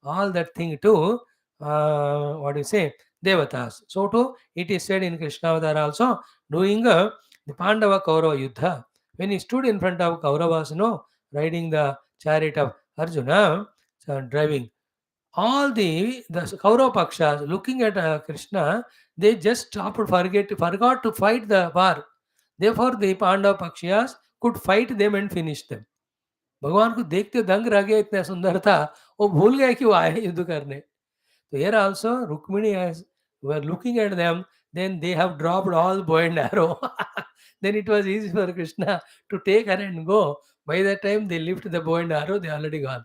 all that thing to what do you say, Devatas. So too it is said in Krishna Avatar also, doing the Pandava Kaurava Yuddha. When he stood in front of Kauravas, riding the chariot of Arjuna, driving, all the Kaurava Pakshas looking at Krishna, they just stopped, forgot to fight the war. Therefore, the Pandava Pakshas could fight them and finish them. भगवान को देखते दंग रह गया, इतना सुंदर था, वो भूल गए कि वो आए युद्ध करने. So here also Rukmini as were looking at them, then they have dropped all bow and arrow. Then it was easy for Krishna to take her and go. By the time they lift the bow and arrow, they already gone.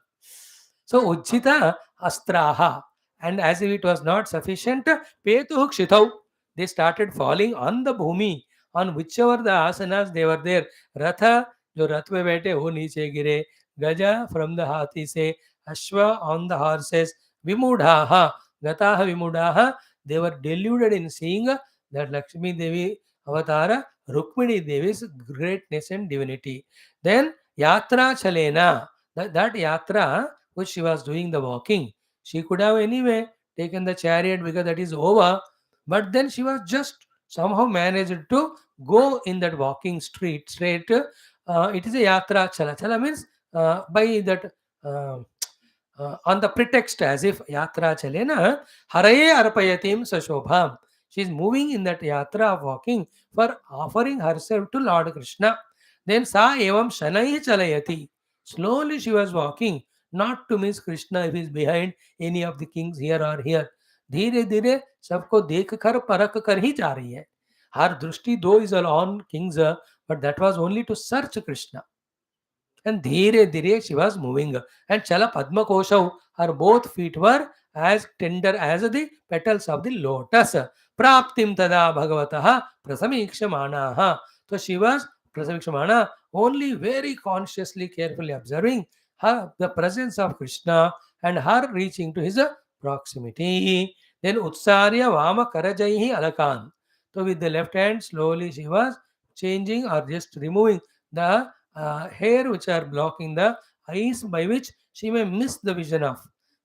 So Ujjita Astraha. And as if it was not sufficient, Petu Kshitau. They started falling on the bhumi, on whichever the asanas they were there. Ratha, जो रथ में बैठे वो नीचे गिरे. Gaja from the हाथी से. Ashwa on the horses. Vimudhaha, Gataha Vimudaha, they were deluded in seeing that Lakshmi Devi Avatara, Rukmini Devi's greatness and divinity. Then Yatra Chalena, that Yatra which she was doing the walking, she could have anyway taken the chariot because that is over, but then she was just somehow managed to go in that walking straight. It is a Yatra Chala. Chala means by that. On the pretext as if yatra chalena haraye arpayatim sashobham. She is moving in that yatra of walking for offering herself to Lord Krishna. Then sa evam shanai chalayati. Slowly she was walking, not to miss Krishna if he is behind any of the kings here or here. धीरे धीरे सबको देख कर परख कर ही जा रही है. Her दृष्टि though is on kings, but that was only to search Krishna. And dhire dhire she was moving. And Chala Padma Koshau, her both feet were as tender as the petals of the lotus. Praptim tada Bhagavataha prasamikshamaanaha. So she was prasamikshamaana, only very consciously, carefully observing the presence of Krishna and her reaching to his proximity. Then Utsarya Vama Karajaihi Alakan. So with the left hand, slowly she was changing or just removing the hair which are blocking the eyes, by which she may miss the vision of.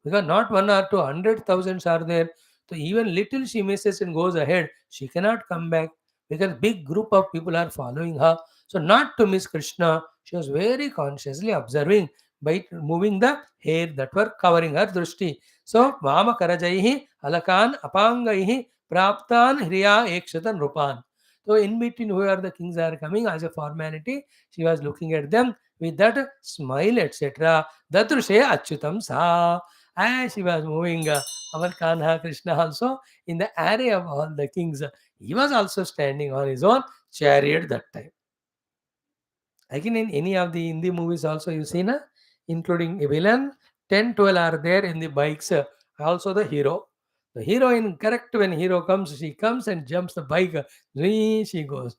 Because not one or two, hundred thousands are there. So even little she misses and goes ahead, she cannot come back because big group of people are following her. So not to miss Krishna, she was very consciously observing by moving the hair that were covering her drushti. So Vama Karajaihi Alakan Apangaihi Praptan Hriya Ekshatan Rupan. So in between whoever the kings are coming as a formality, she was looking at them with that smile, etc. Datrushe Achyutam Sa. As she was moving, our Kanha Krishna also in the array of all the kings, he was also standing on his own chariot that time. Again, in any of the Hindi movies also you see, na? Including a villain, 10, 12 are there in the bikes. Also the hero. The heroine, correct, when hero comes, she comes and jumps the bike. She goes.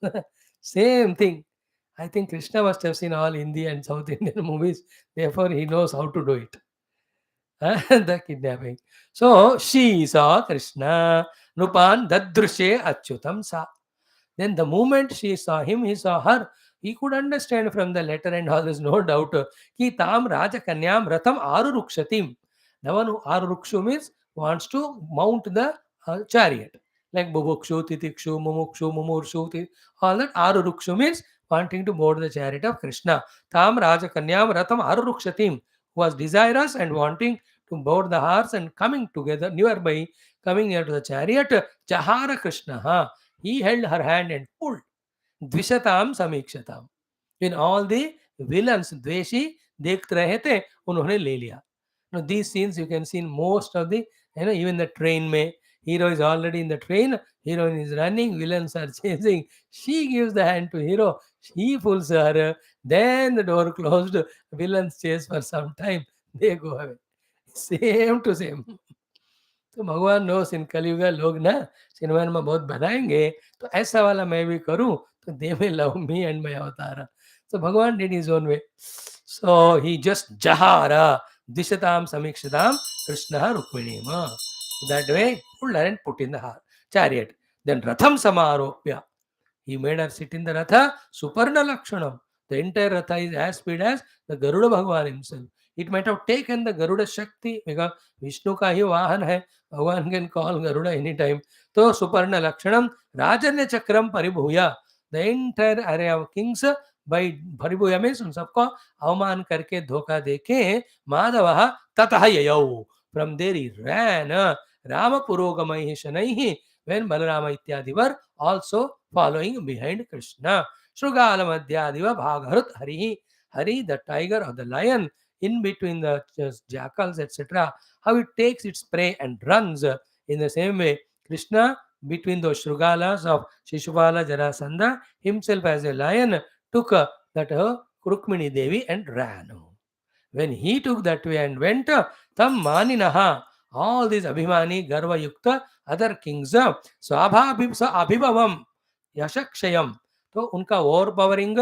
Same thing. I think Krishna must have seen all Hindi and South Indian movies. Therefore, he knows how to do it. The kidnapping. So, she saw Krishna. Nupan dadrushe achyutam sa. Then the moment she saw him, he saw her. He could understand from the letter and all, there's no doubt. Ki tam raja kanyam ratham arurukshatim. The one who arurukshu means wants to mount the chariot. Like bubukshu, titikshu, mumukshu, mumurshu, all that arurukshu means wanting to board the chariot of Krishna. Tam raja kanyam ratham arurukshatim, was desirous and wanting to board the horse and coming together nearby, coming near to the chariot. Jahara Krishna. He held her hand and pulled. Dvishatam Samikshatam. In all the villains, Dveshi, देखते रहे थे, उन्होंने ले लिया. Now these scenes you can see in most of the, even the train में, hero is already in the train, heroine is running, villains are chasing. She gives the hand to hero, he pulls her, then the door closed, villains chase for some time, they go away. Same to same. तो भगवान nose इन कलयुगा लोग ना cinema में बहुत बनाएंगे, तो ऐसा वाला मैं भी करूं, तो दे में लव मी एंड माय अवतार. So Bhagavan did his own way. So he just jahara dishatam samikshadam Krishna Rukmini. So that way pulled her and put in the chariot. Then ratham samaropya. He made her sit in the ratha suparna lakshanam. The entire Ratha is as speed as the Garuda Bhagwan himself. It might have taken the Garuda Shakti because Vishnu ka hi Vahan hai. Bhagwan can call Garuda anytime. So Suparna Lakshanam Rajanya Chakram Paribhuya. The entire array of kings by Paribhuya means उन सबको अवमान करके धोखा देके माधव ततः ययौ. From there he ran. Rama Purogamai Shanaihi. When Balarama ityadi were also following behind Krishna. Shrugala Madhyadiva Bhagharut Hari. Hari, the tiger or the lion, in between the jackals, etc., how it takes its prey and runs. In the same way, Krishna, between those Shrugalas of Shishupala Jarasandha, himself as a lion, took that Rukmini Devi and ran. When he took that way and went, Tam Maninaha, all these Abhimani, Garva Yukta, other kings, Abhibavam, Yashakshayam. So, unka overpowering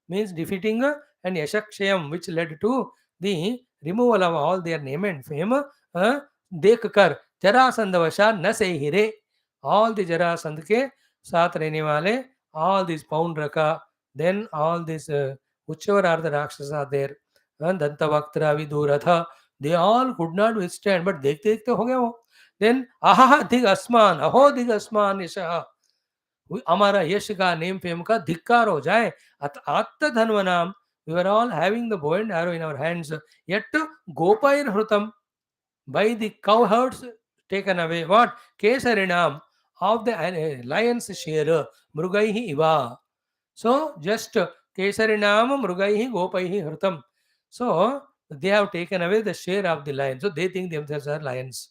means defeating, and Yashakshayam, which led to the removal of all their name and fame. देख कर जरासंध वशा न से हिरे. All the Jarasandh के साथ रहने वाले, all these Paundraka, then all these whichever are the Rakshasas are there, and Dantavaktra, Viduratha, they all could not withstand, but देखते देखते हो गया वो. Then आहा दिग अस्मान, अहो दिग अस्मान यशः, हमारा यश का नेम फेम का धिक्कार हो जाए. आत्तधन्व नाम, we were all having the bow and arrow in our hands, yet gopair hrutam, by the cowherds taken away. What? Kesarinam, of the lion's share, mrugaihi iva. So just Kesarinam Mrugaihi Gopaihi Hrutam. So they have taken away the share of the lion. So they think themselves are lions.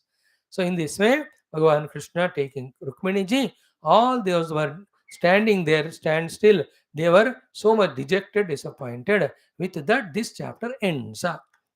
So in this way, Bhagavan Krishna taking Rukmini ji, all those were standing there, stand still. They were so much dejected, disappointed. With that, this chapter ends.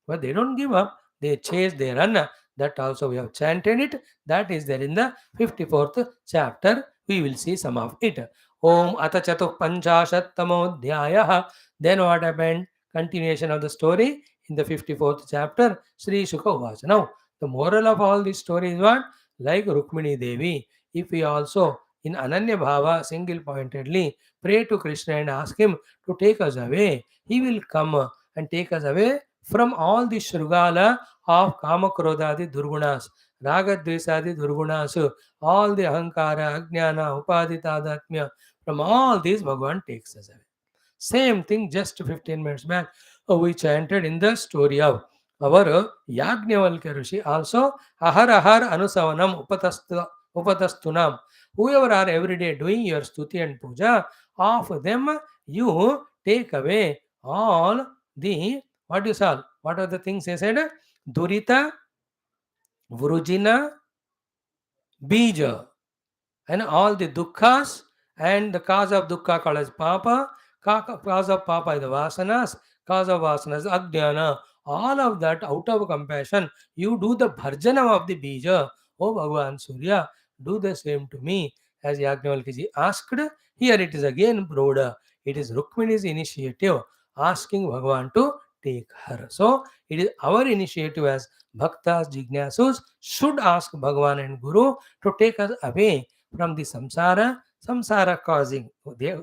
But they don't give up. They chase, they run. That also we have chanted it. That is there in the 54th chapter. We will see some of it. Om Ata Chatuk Panchashatamodhyayah. Then what happened? Continuation of the story in the 54th chapter. Sri Shuka Uvacha. Now, the moral of all this story is what? Like Rukmini Devi, if we also in Ananya Bhava single pointedly pray to Krishna and ask him to take us away, he will come and take us away from all the Shrugala of Kama Krodadi Durgunas, Raga Dvesadi Durgunas, all the Ahankara, Ajnana, Upaditadatmya, from all these Bhagavan takes us away. Same thing just 15 minutes back, we chanted in the story of our Yajnavalkya Rishi also, Ahar Ahar Anusavanam Upatastunam. Whoever are every day doing your stuti and puja, of them you take away all the, what you saw, what are the things he said? Durita, Vrujina, Bija, and all the dukkhas, and the cause of dukkha called as papa, cause of papa is the vasanas, cause of vasanas ajnana. All of that out of compassion, you do the bharjana of the bija. Oh Bhagavan Surya, do the same to me. As Yajnavalkya asked, here it is again broader. It is Rukmini's initiative asking Bhagavan to take her. So it is our initiative as Bhaktas, Jignasus should ask Bhagavan and Guru to take us away from the samsara causing the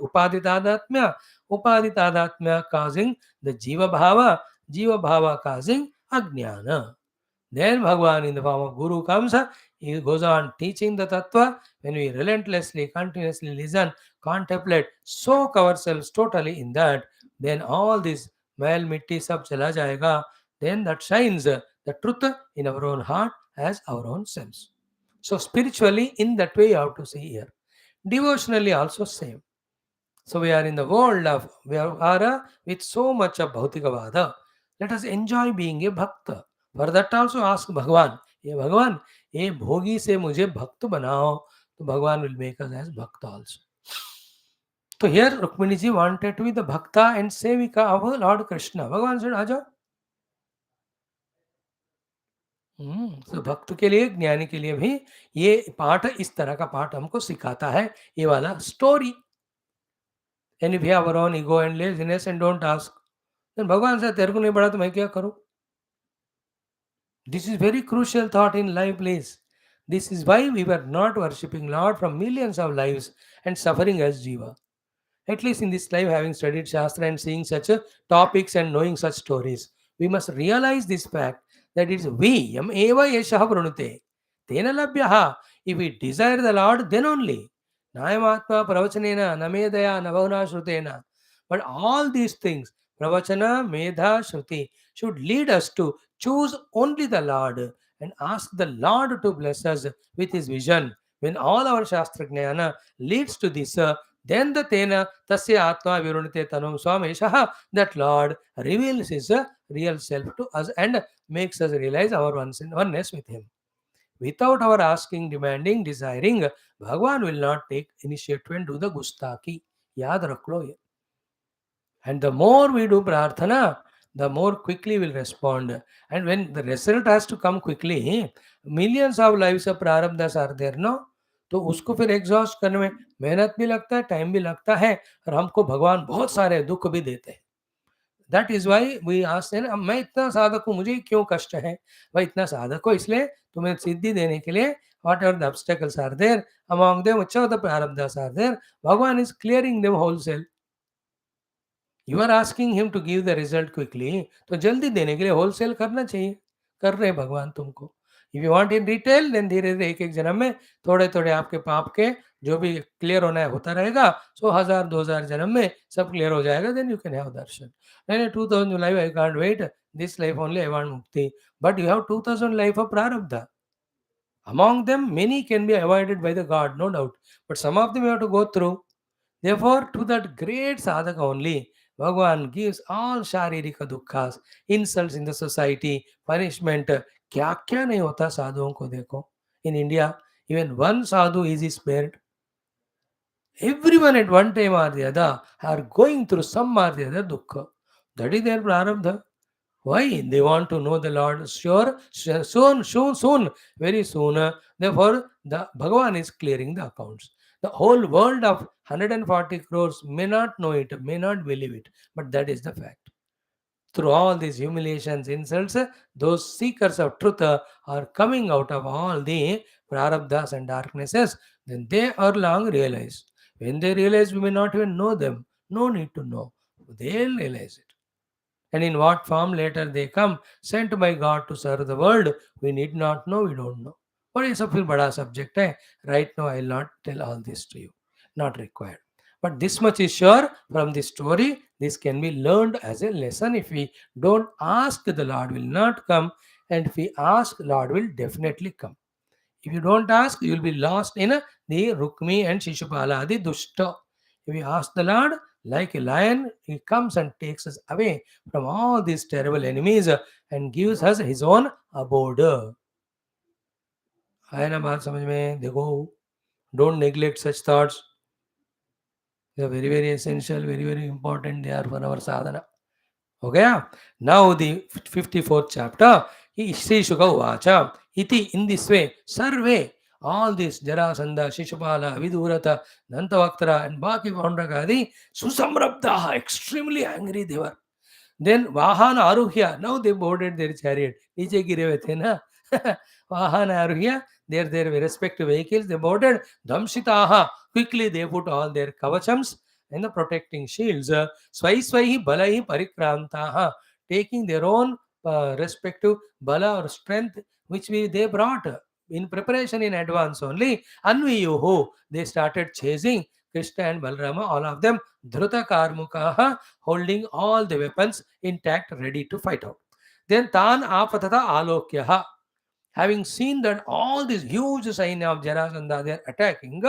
upaditadatmya causing the jiva bhava causing ajnana. Then Bhagavan in the form of Guru comes, he goes on teaching the tattva. When we relentlessly, continuously listen, contemplate, soak ourselves totally in that, then all this mail mitti sab chala jayega, then that shines the truth in our own heart as our own selves. So spiritually, in that way, you have to see here. Devotionally, also same. So we are in the world of Vyavhara with so much of Bhautikavada. Let us enjoy being a Bhakta. For that also ask Bhagavan, Hey Bhagavan, ye bhogi se mujhe Bhakta banao. So Bhagavan will make us as Bhakta also. So here Rukmini ji wanted to be the Bhakta and Sevika of Lord Krishna. Bhagavan said, Aja. तो भक्त के लिए, ज्ञानी के लिए भी ये पाठ, इस तरह का पाठ हमको सिखाता है ये वाला story. And if we have our own ego and laziness and don't ask, then भगवान से तेरे को नहीं पड़ा तो मैं क्या करूं? This is very crucial thought in life, please. This is why we were not worshipping Lord from millions of lives and suffering as jiva. At least in this life, having studied Shastra and seeing such topics and knowing such stories, we must realize this fact that it's we, yam eva yashah prunute, tena labhyaha. If we desire the Lord, then only. Nayamatma pravachanena, namedaya, navahuna shrutena. But all these things, pravachana, medha, shruti, should lead us to choose only the Lord and ask the Lord to bless us with His vision. When all our Shastra Jnana leads to this, then the Tena Tasya Atma Virunite Tanum Swameshaha, that Lord reveals His real self to us and makes us realize our oneness with Him. Without our asking, demanding, desiring, Bhagwan will not take initiative and do the gustaki. Yaad rakh lo ye. And the more we do prarthana, the more quickly we'll respond. And when the result has to come quickly, millions of lives of prarabdhas are there, no? तो उसको फिर exhaust करने में मेहनत भी लगता है, time भी लगता है, और हमको भगवान बहुत सारे दुख भी देते हैं. That is why we ask, मैं इतना साधक हूँ, मुझे क्यों कष्ट है? भाई इतना साधक हो इसलिए तुम्हें सिद्धि देने के लिए whatever the obstacles are there among them which of the prarabdhas are there, Bhagwan is clearing them wholesale. You are asking him to give the result quickly, तो जल्दी देने के लिए होलसेल करना चाहिए. कर रहे भगवान तुमको. If you want in detail, then धीरे धीरे एक एक जन्म में थोड़े थोड़े आपके पाप के जो भी क्लियर होना है होता रहेगा. सो 1000-2000 जन्म में सब क्लियर हो जाएगा. Then you can have darshan. नहीं 2000 life I can't wait, this life only I want mukti. But you have 2000 life of prarabdh. Among them, many can be avoided by the God, no doubt. But some of them you have to go through. Therefore, to that great sadhaka only, Bhagavan gives all sharirika dukkhas, insults in the society, punishment. क्या क्या नहीं होता साधुओं को देखो. In India, even one sadhu is spared. Everyone at one time or the other are going through some or the other dukkha. That is their prarabdha. Why? They want to know the Lord sure, soon, very soon. Therefore, the Bhagavan is clearing the accounts. The whole world of 140 crores may not know it, may not believe it, but that is the fact. Through all these humiliations, insults, those seekers of truth are coming out of all the prarabdhas and darknesses. Then they are long realize. When they realize, we may not even know them. No need to know. They'll realize it. And in what form later they come, sent by God to serve the world, we need not know, we don't know. But it's a फिर बड़ा subject है. Right now I will not tell all this to you. Not required. But this much is sure from this story, this can be learned as a lesson. If we don't ask, the Lord will not come. And if we ask, Lord will definitely come. If you don't ask, you will be lost in the Rukmi and Shishupala, the Dushta. If we ask the Lord, like a lion, He comes and takes us away from all these terrible enemies and gives us His own abode. आया ना बात समझ में? देखो, don't neglect such thoughts. They are very, very essential, very, very important. They are for our sadhana. हो गया? Now the 54th chapter, Shri Shuka Uvacha, iti in this way, sarve, all this Jarasandha, Shishupala, Vidurata, Dantavaktara and Baki Paundrakadi, Susamrabdaha, extremely angry they were. Then Vahana Aruhya, now they boarded their chariot. Niche गिरे हुए थे ना. Vahana Aruhya, their respective vehicles, they boarded. Dhamshitaha, quickly they put all their kavachams and the protecting shields. Svaisvaihi balaihi parikrantaha, taking their own respective bala or strength which they brought in preparation in advance only. Anviyuhu, they started chasing Krishna and Balarama, all of them Dhruta Karmukaha, holding all the weapons intact, ready to fight out. Then Tan Apatata Alokyaha, having seen that all this huge sign of Jarasandha they are attacking,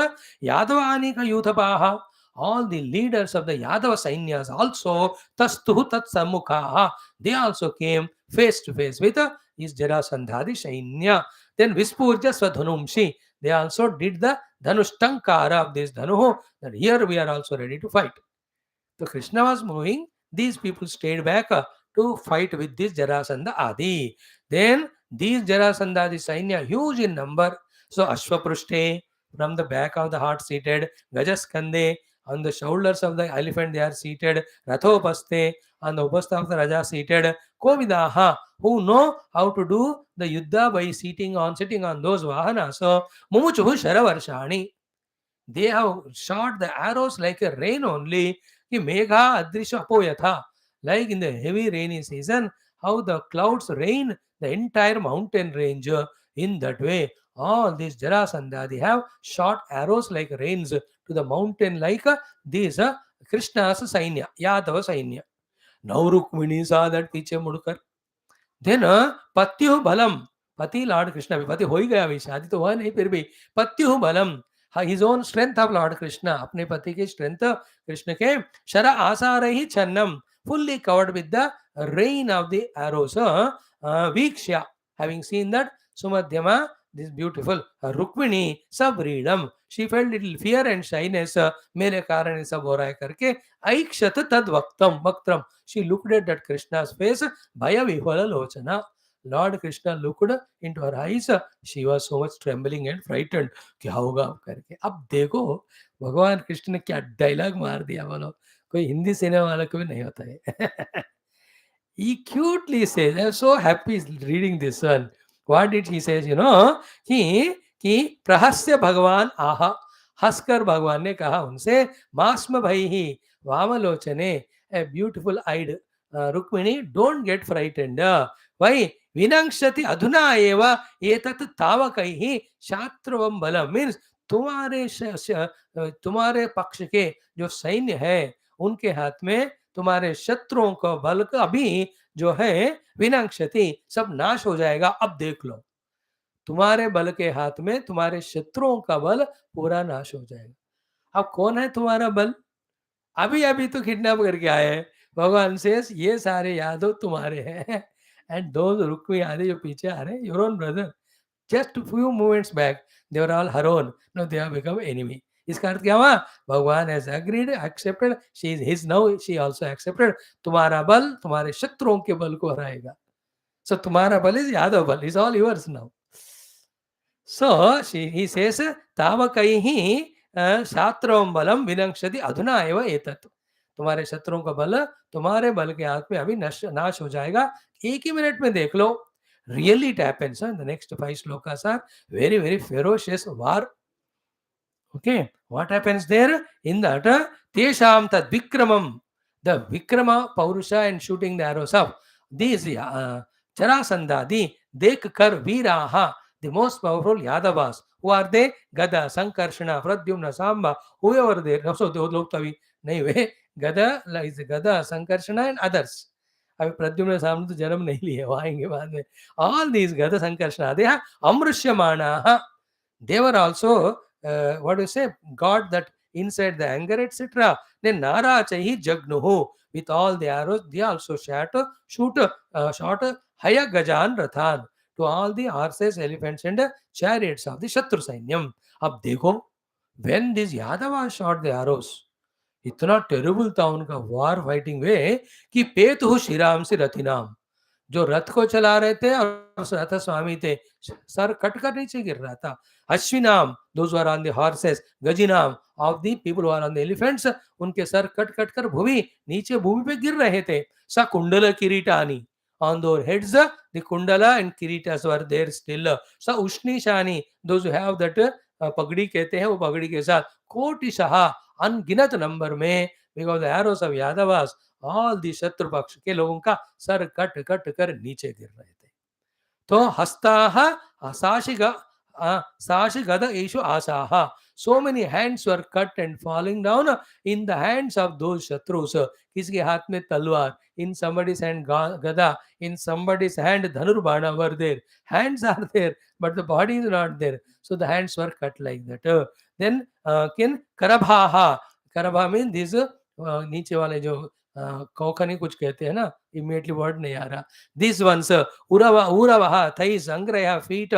Yadavanika Yuthapaha, all the leaders of the Yadava Sainyas also, Tastuhu Tat Samukhaha, they also came face to face with his Jarasandha, the Sainya. Then Vispurja Swadhanumshi, they also did the Dhanushtankara of this Dhanuho, that here we are also ready to fight. So Krishna was moving, these people stayed back to fight with this Jarasandha Adi. Then these Jarasandha, the Sainya, huge in number. So Ashwaprushte, from the back of the heart seated, Gajaskande, on the shoulders of the elephant they are seated, Rathopaste, on the upastha of the Raja seated, Kovidaha, who know how to do the Yuddha by sitting on those Vahanas. So Mumuchuhu Sharavarshani. They have shot the arrows like a rain only. Ki megha adrisha apoyatha. Like in the heavy rainy season, how the clouds rain the entire mountain range. In that way, all these Jarasandha, they have shot arrows like rains to the mountain like these Krishna's Sainya, Yadava Sainya. Now Rukmini saw that पीछे मुड़कर then पत्यु बलम पति Lord Krishna पति हो ही गया, अभी शादी तो हुआ नहीं, फिर भी पत्यु बलम his own strength of Lord Krishna, अपने पति की स्ट्रेंथ कृष्ण के शर आसार ही छन्नम fully covered with the rain of the arrows. Viksha, having seen that, Sumadhyama, this beautiful Rukmini, Sabridam, she felt little fear and shyness. मेरे कारण ये सब हो रहा है करके ऐक्षत तद वक्तम वक्त्रम, she looked at that Krishna's face, Bhaya Vihala Lochana. Lord Krishna looked into her eyes. She was so much trembling and frightened. क्या होगा करके. अब देखो भगवान कृष्ण ने क्या डायलॉग मार दिया, बोलो कोई हिंदी सिनेमा वाला को भी नहीं होता है. He cutely says, I'm so happy reading this one. What did he say? You know, कि प्रहस्य भगवान आहा, हंसकर भगवान ने कहा उनसे, मास्म भई ही वामलोचने, a beautiful eyed Rukmini, don't get frightened. Why? विनंक्षति अधुना एव एतत् तावकैः शात्रवं बलम, means तुम्हारे पक्ष के जो सैन्य है उनके हाथ में तुम्हारे शत्रुओं का बल का अभी जो है विनाक्षति, सब नाश हो जाएगा. अब देख लो, तुम्हारे बल के हाथ में तुम्हारे शत्रुओं का बल पूरा नाश हो जाएगा. अब कौन है तुम्हारा बल? अभी अभी तो किडनैप करके आए हैं. भगवान से ये सारे यादव तुम्हारे हैं, एंड दो रुक्मी आदि जो पीछे आ रहे हैं, your own brother, just a few moments back they were all her own, now they have become enemy. इसका अर्थ क्या हुआ? भगवान has agreed, accepted, she is his now, she also accepted. तुम्हारा बल तुम्हारे शत्रुओं के बल को हराएगा. So तुम्हारा बल is यादव बल, is all yours now. So he says तावकैः शात्रवं बलम विनंक्षति अधुना एव एतत्. तुम्हारे शत्रुओं का बल तुम्हारे बल के हाथ में अभी नाश हो जाएगा, एक ही मिनट में देख लो. Really it happens. The next 5 slokas are very, very ferocious war. Okay, what happens there? In that, Tesham tad Vikramam, the Vikrama Paurusha and shooting the arrows of these Jarasandha, the Dekkar Viraha, the most powerful Yadavas. Who are they? Gada, Sankarshana, Pradyumna, Samba, whoever they are. So, nahi ve. Gada is Gada, Sankarshana and others. अभी प्रद्युम्न सामने तो जन्म नहीं लिए, वो आएंगे बाद में. All these Gada Sankarshana, they are Amrushyamanah. They were also, what do you say, got that inside the anger, etc. Then Nara Chahi Jagnuhu, with all the arrows, they also shot Haya Gajan Rathan, to all the horses, elephants and chariots of the Shatru Sainyam. Ab dekho, when these Yadavas shot the arrows, इतना terrible था उनका वार fighting वे कि पेतु श्रीराम से रथिनाम, जो रथ को चला रहे थे और रथ स्वामी थे, सर कट कर नीचे गिर रहा था. अश्विनाम, those are on the horses, गजिनाम of the people are on the elephants, उनके सर कट कट कर भूमि नीचे भूमि पे गिर रहे थे. स कुंडल किरीटानी, on their heads the kundala and kiritas were there still. स उष्णीशानी, those who have that पगड़ी कहते हैं, वो पगड़ी के साथ कोटि सहा, अनगिनत नंबर में, because the arrows of Yadavas, all the शत्रु पक्ष के लोगों का सर कट कट कर नीचे गिर रहे थे. तो हस्ताः साशिगद एषु आसाः, so many hands were cut and falling down in the hands of those shatrus. किसी के हाथ में तलवार, in somebody's hand gada, in somebody's hand dhanurbana were there. Hands are there, but the body is not there. So the hands were cut like that. Then karabhaha, karabha means this नीचे वाले जो कोखनी कुछ कहते हैं ना, immediately word नहीं आ रहा. These ones, uravaha, thighs, angraya, feet,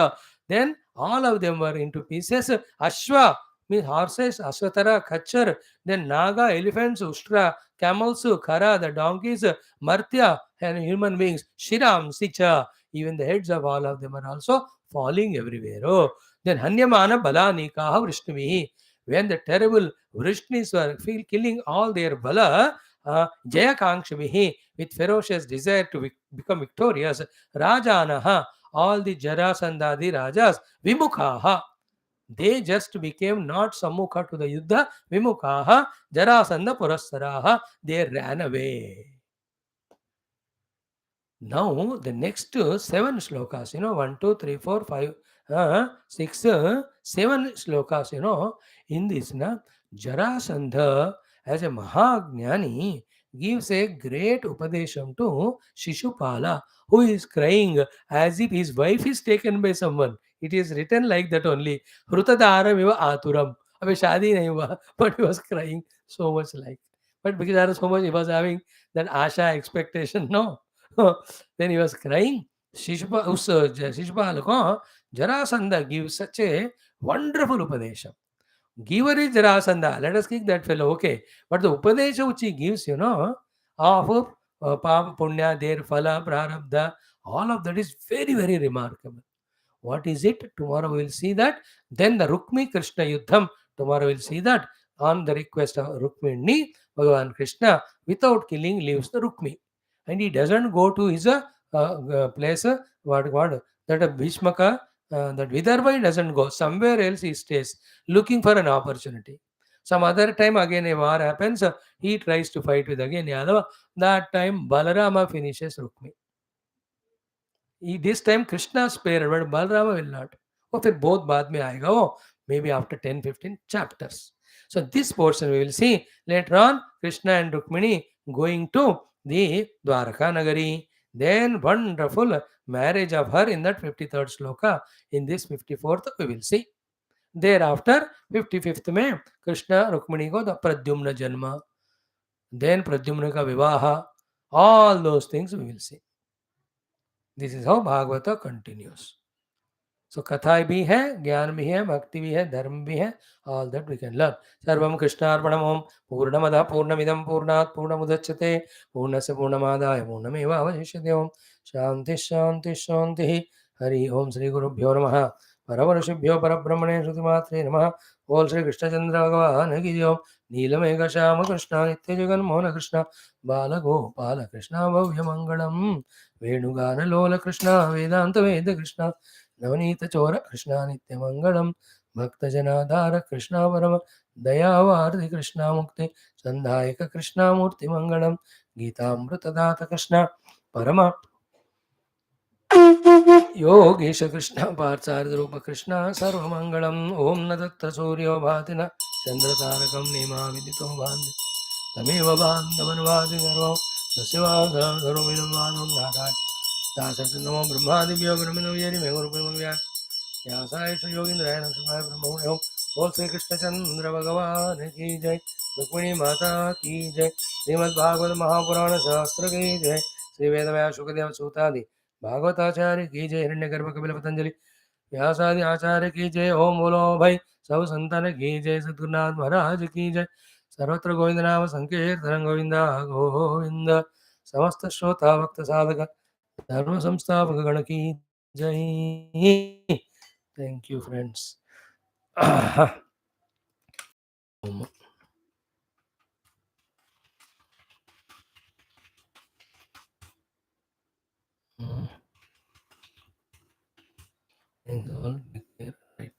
then all of them were into pieces. Ashwa means horses, Aswatara, Khachar, then Naga, elephants, Ushtra, camels, Khara, the donkeys, Martya, and human beings, Shiram, Sicha, even the heads of all of them are also falling everywhere. Oh, then Hanyamana Balani Kaha Vrishnavihi, when the terrible Vrishnis were killing all their Bala, Jayakangshavihi, with ferocious desire to become victorious, Rajanaha, all the Jarasandha, the Rajas, Vimukhaha, They just became not Sammukha to the Yuddha, Vimukaha, Jarasandha Purassaraha. They ran away. Now, the next seven slokas, 1, 2, 3, 4, 5, 6, 7 slokas, in this, Jarasandha, as a Mahagnani, gives a great Upadesham to Shishupala, who is crying as if his wife is taken by someone. It is written like that only. Hrutadaram iva aturam. Abhi shadi nahi hua, but he was crying so much like. But because there was so much, he was having that asha expectation, no? Then he was crying. Shishupala ko Jarasandha gives such a wonderful Upadesham. Giver is Jarasandha. Let us kick that fellow. Okay. But the Upadesha which he gives, of Papa Punya, their Phala, Prarabdha, all of that is very, very remarkable. What is it? Tomorrow we will see that. Then the Rukmi Krishna Yuddham. Tomorrow we will see that. On the request of Rukmini, Bhagavan Krishna, without killing, leaves the Rukmi. And he doesn't go to his place, what, that Bhishmaka, that Vidarbha he doesn't go. Somewhere else he stays, looking for an opportunity. Some other time again a war happens, he tries to fight with again Yadava. That time Balarama finishes Rukmi. This time Krishna spared, but Balrama will not. और फिर बहुत बाद में आएगा वो, maybe after 10-15 chapters. So this portion we will see later on. Krishna and Rukmini going to the Dwaraka Nagari. Then wonderful marriage of her in that 53rd sloka. In this 54th we will see. Thereafter 55th में कृष्ण रुक्मिणी को the Pradyumna जन्म, then Pradyumna का विवाह, all those things we will see. This is how Bhagavata continues. So कथा भी है, ज्ञान भी है, भक्ति भी है, धर्म भी है. All that we can learn. सर्वं कृष्णार्पणम् ओम पूर्णमदः पूर्णमिदं पूर्णात् पूर्णमुदच्यते पूर्णस्य पूर्णमादाय पूर्णमेवावशिष्यते. ओम शांति शांति शांति. हरि ओम श्री गुरुभ्यो नमः. परमऋषिभ्यो परब्रह्मणे श्रुतिमात्रे नमः. बोल श्री कृष्णचंद्र भगवान की जय. नीलमेघ श्याम कृष्ण नित्य जगन्मोहन कृष्ण बालगोपाल कृष्ण भव्य मंगलम. वेणुगानलोल कृष्ण वेदांत वेद कृष्ण नवनीत चोर कृष्णा नित्य मंगलम. भक्तजनाधार कृष्णा परम दयावार्धि कृष्णा मुक्ति संधायक कृष्णा मूर्ति मंगलम. गीतामृतदात कृष्ण परम योगीश कृष्ण पार्थार्थ रूप कृष्ण सर्वमंगलम. ओम न दत्त सूर्यो भाति न चंद्रतारकम नेमा विदितो भान्ति तमेव बान्धवन्वादि गर्वो सस्यवाधर्मिणवादं नाराय दासत् नमो ब्रह्मादिभ्यो ब्रह्मणो यरि मे गुरुपरमव्या व्यासाय योगीन्द्राय नमः ब्रह्मणे. बोल श्री कृष्णचंद्र भगवान की जय. रुक्मिणी माता की जय. श्रीमद् भागवत महापुराण शास्त्र की जय. श्री वेद व्यास शुकदेव सूतादि भागवताचार्य की जय. हिरण्यगर्भ कपिल पतंजलि व्यासादि आचार्य की जय. ओम बोलो भाई सब संतान की जय. सद्गुरुनाथ महाराज की जय. सर्वत्र गोविंद नाम संकीर्तन गोविंद गोविंद. समस्त श्रोता भक्त साधक धर्म संस्थापक गण की जय. Thank you friends. All right.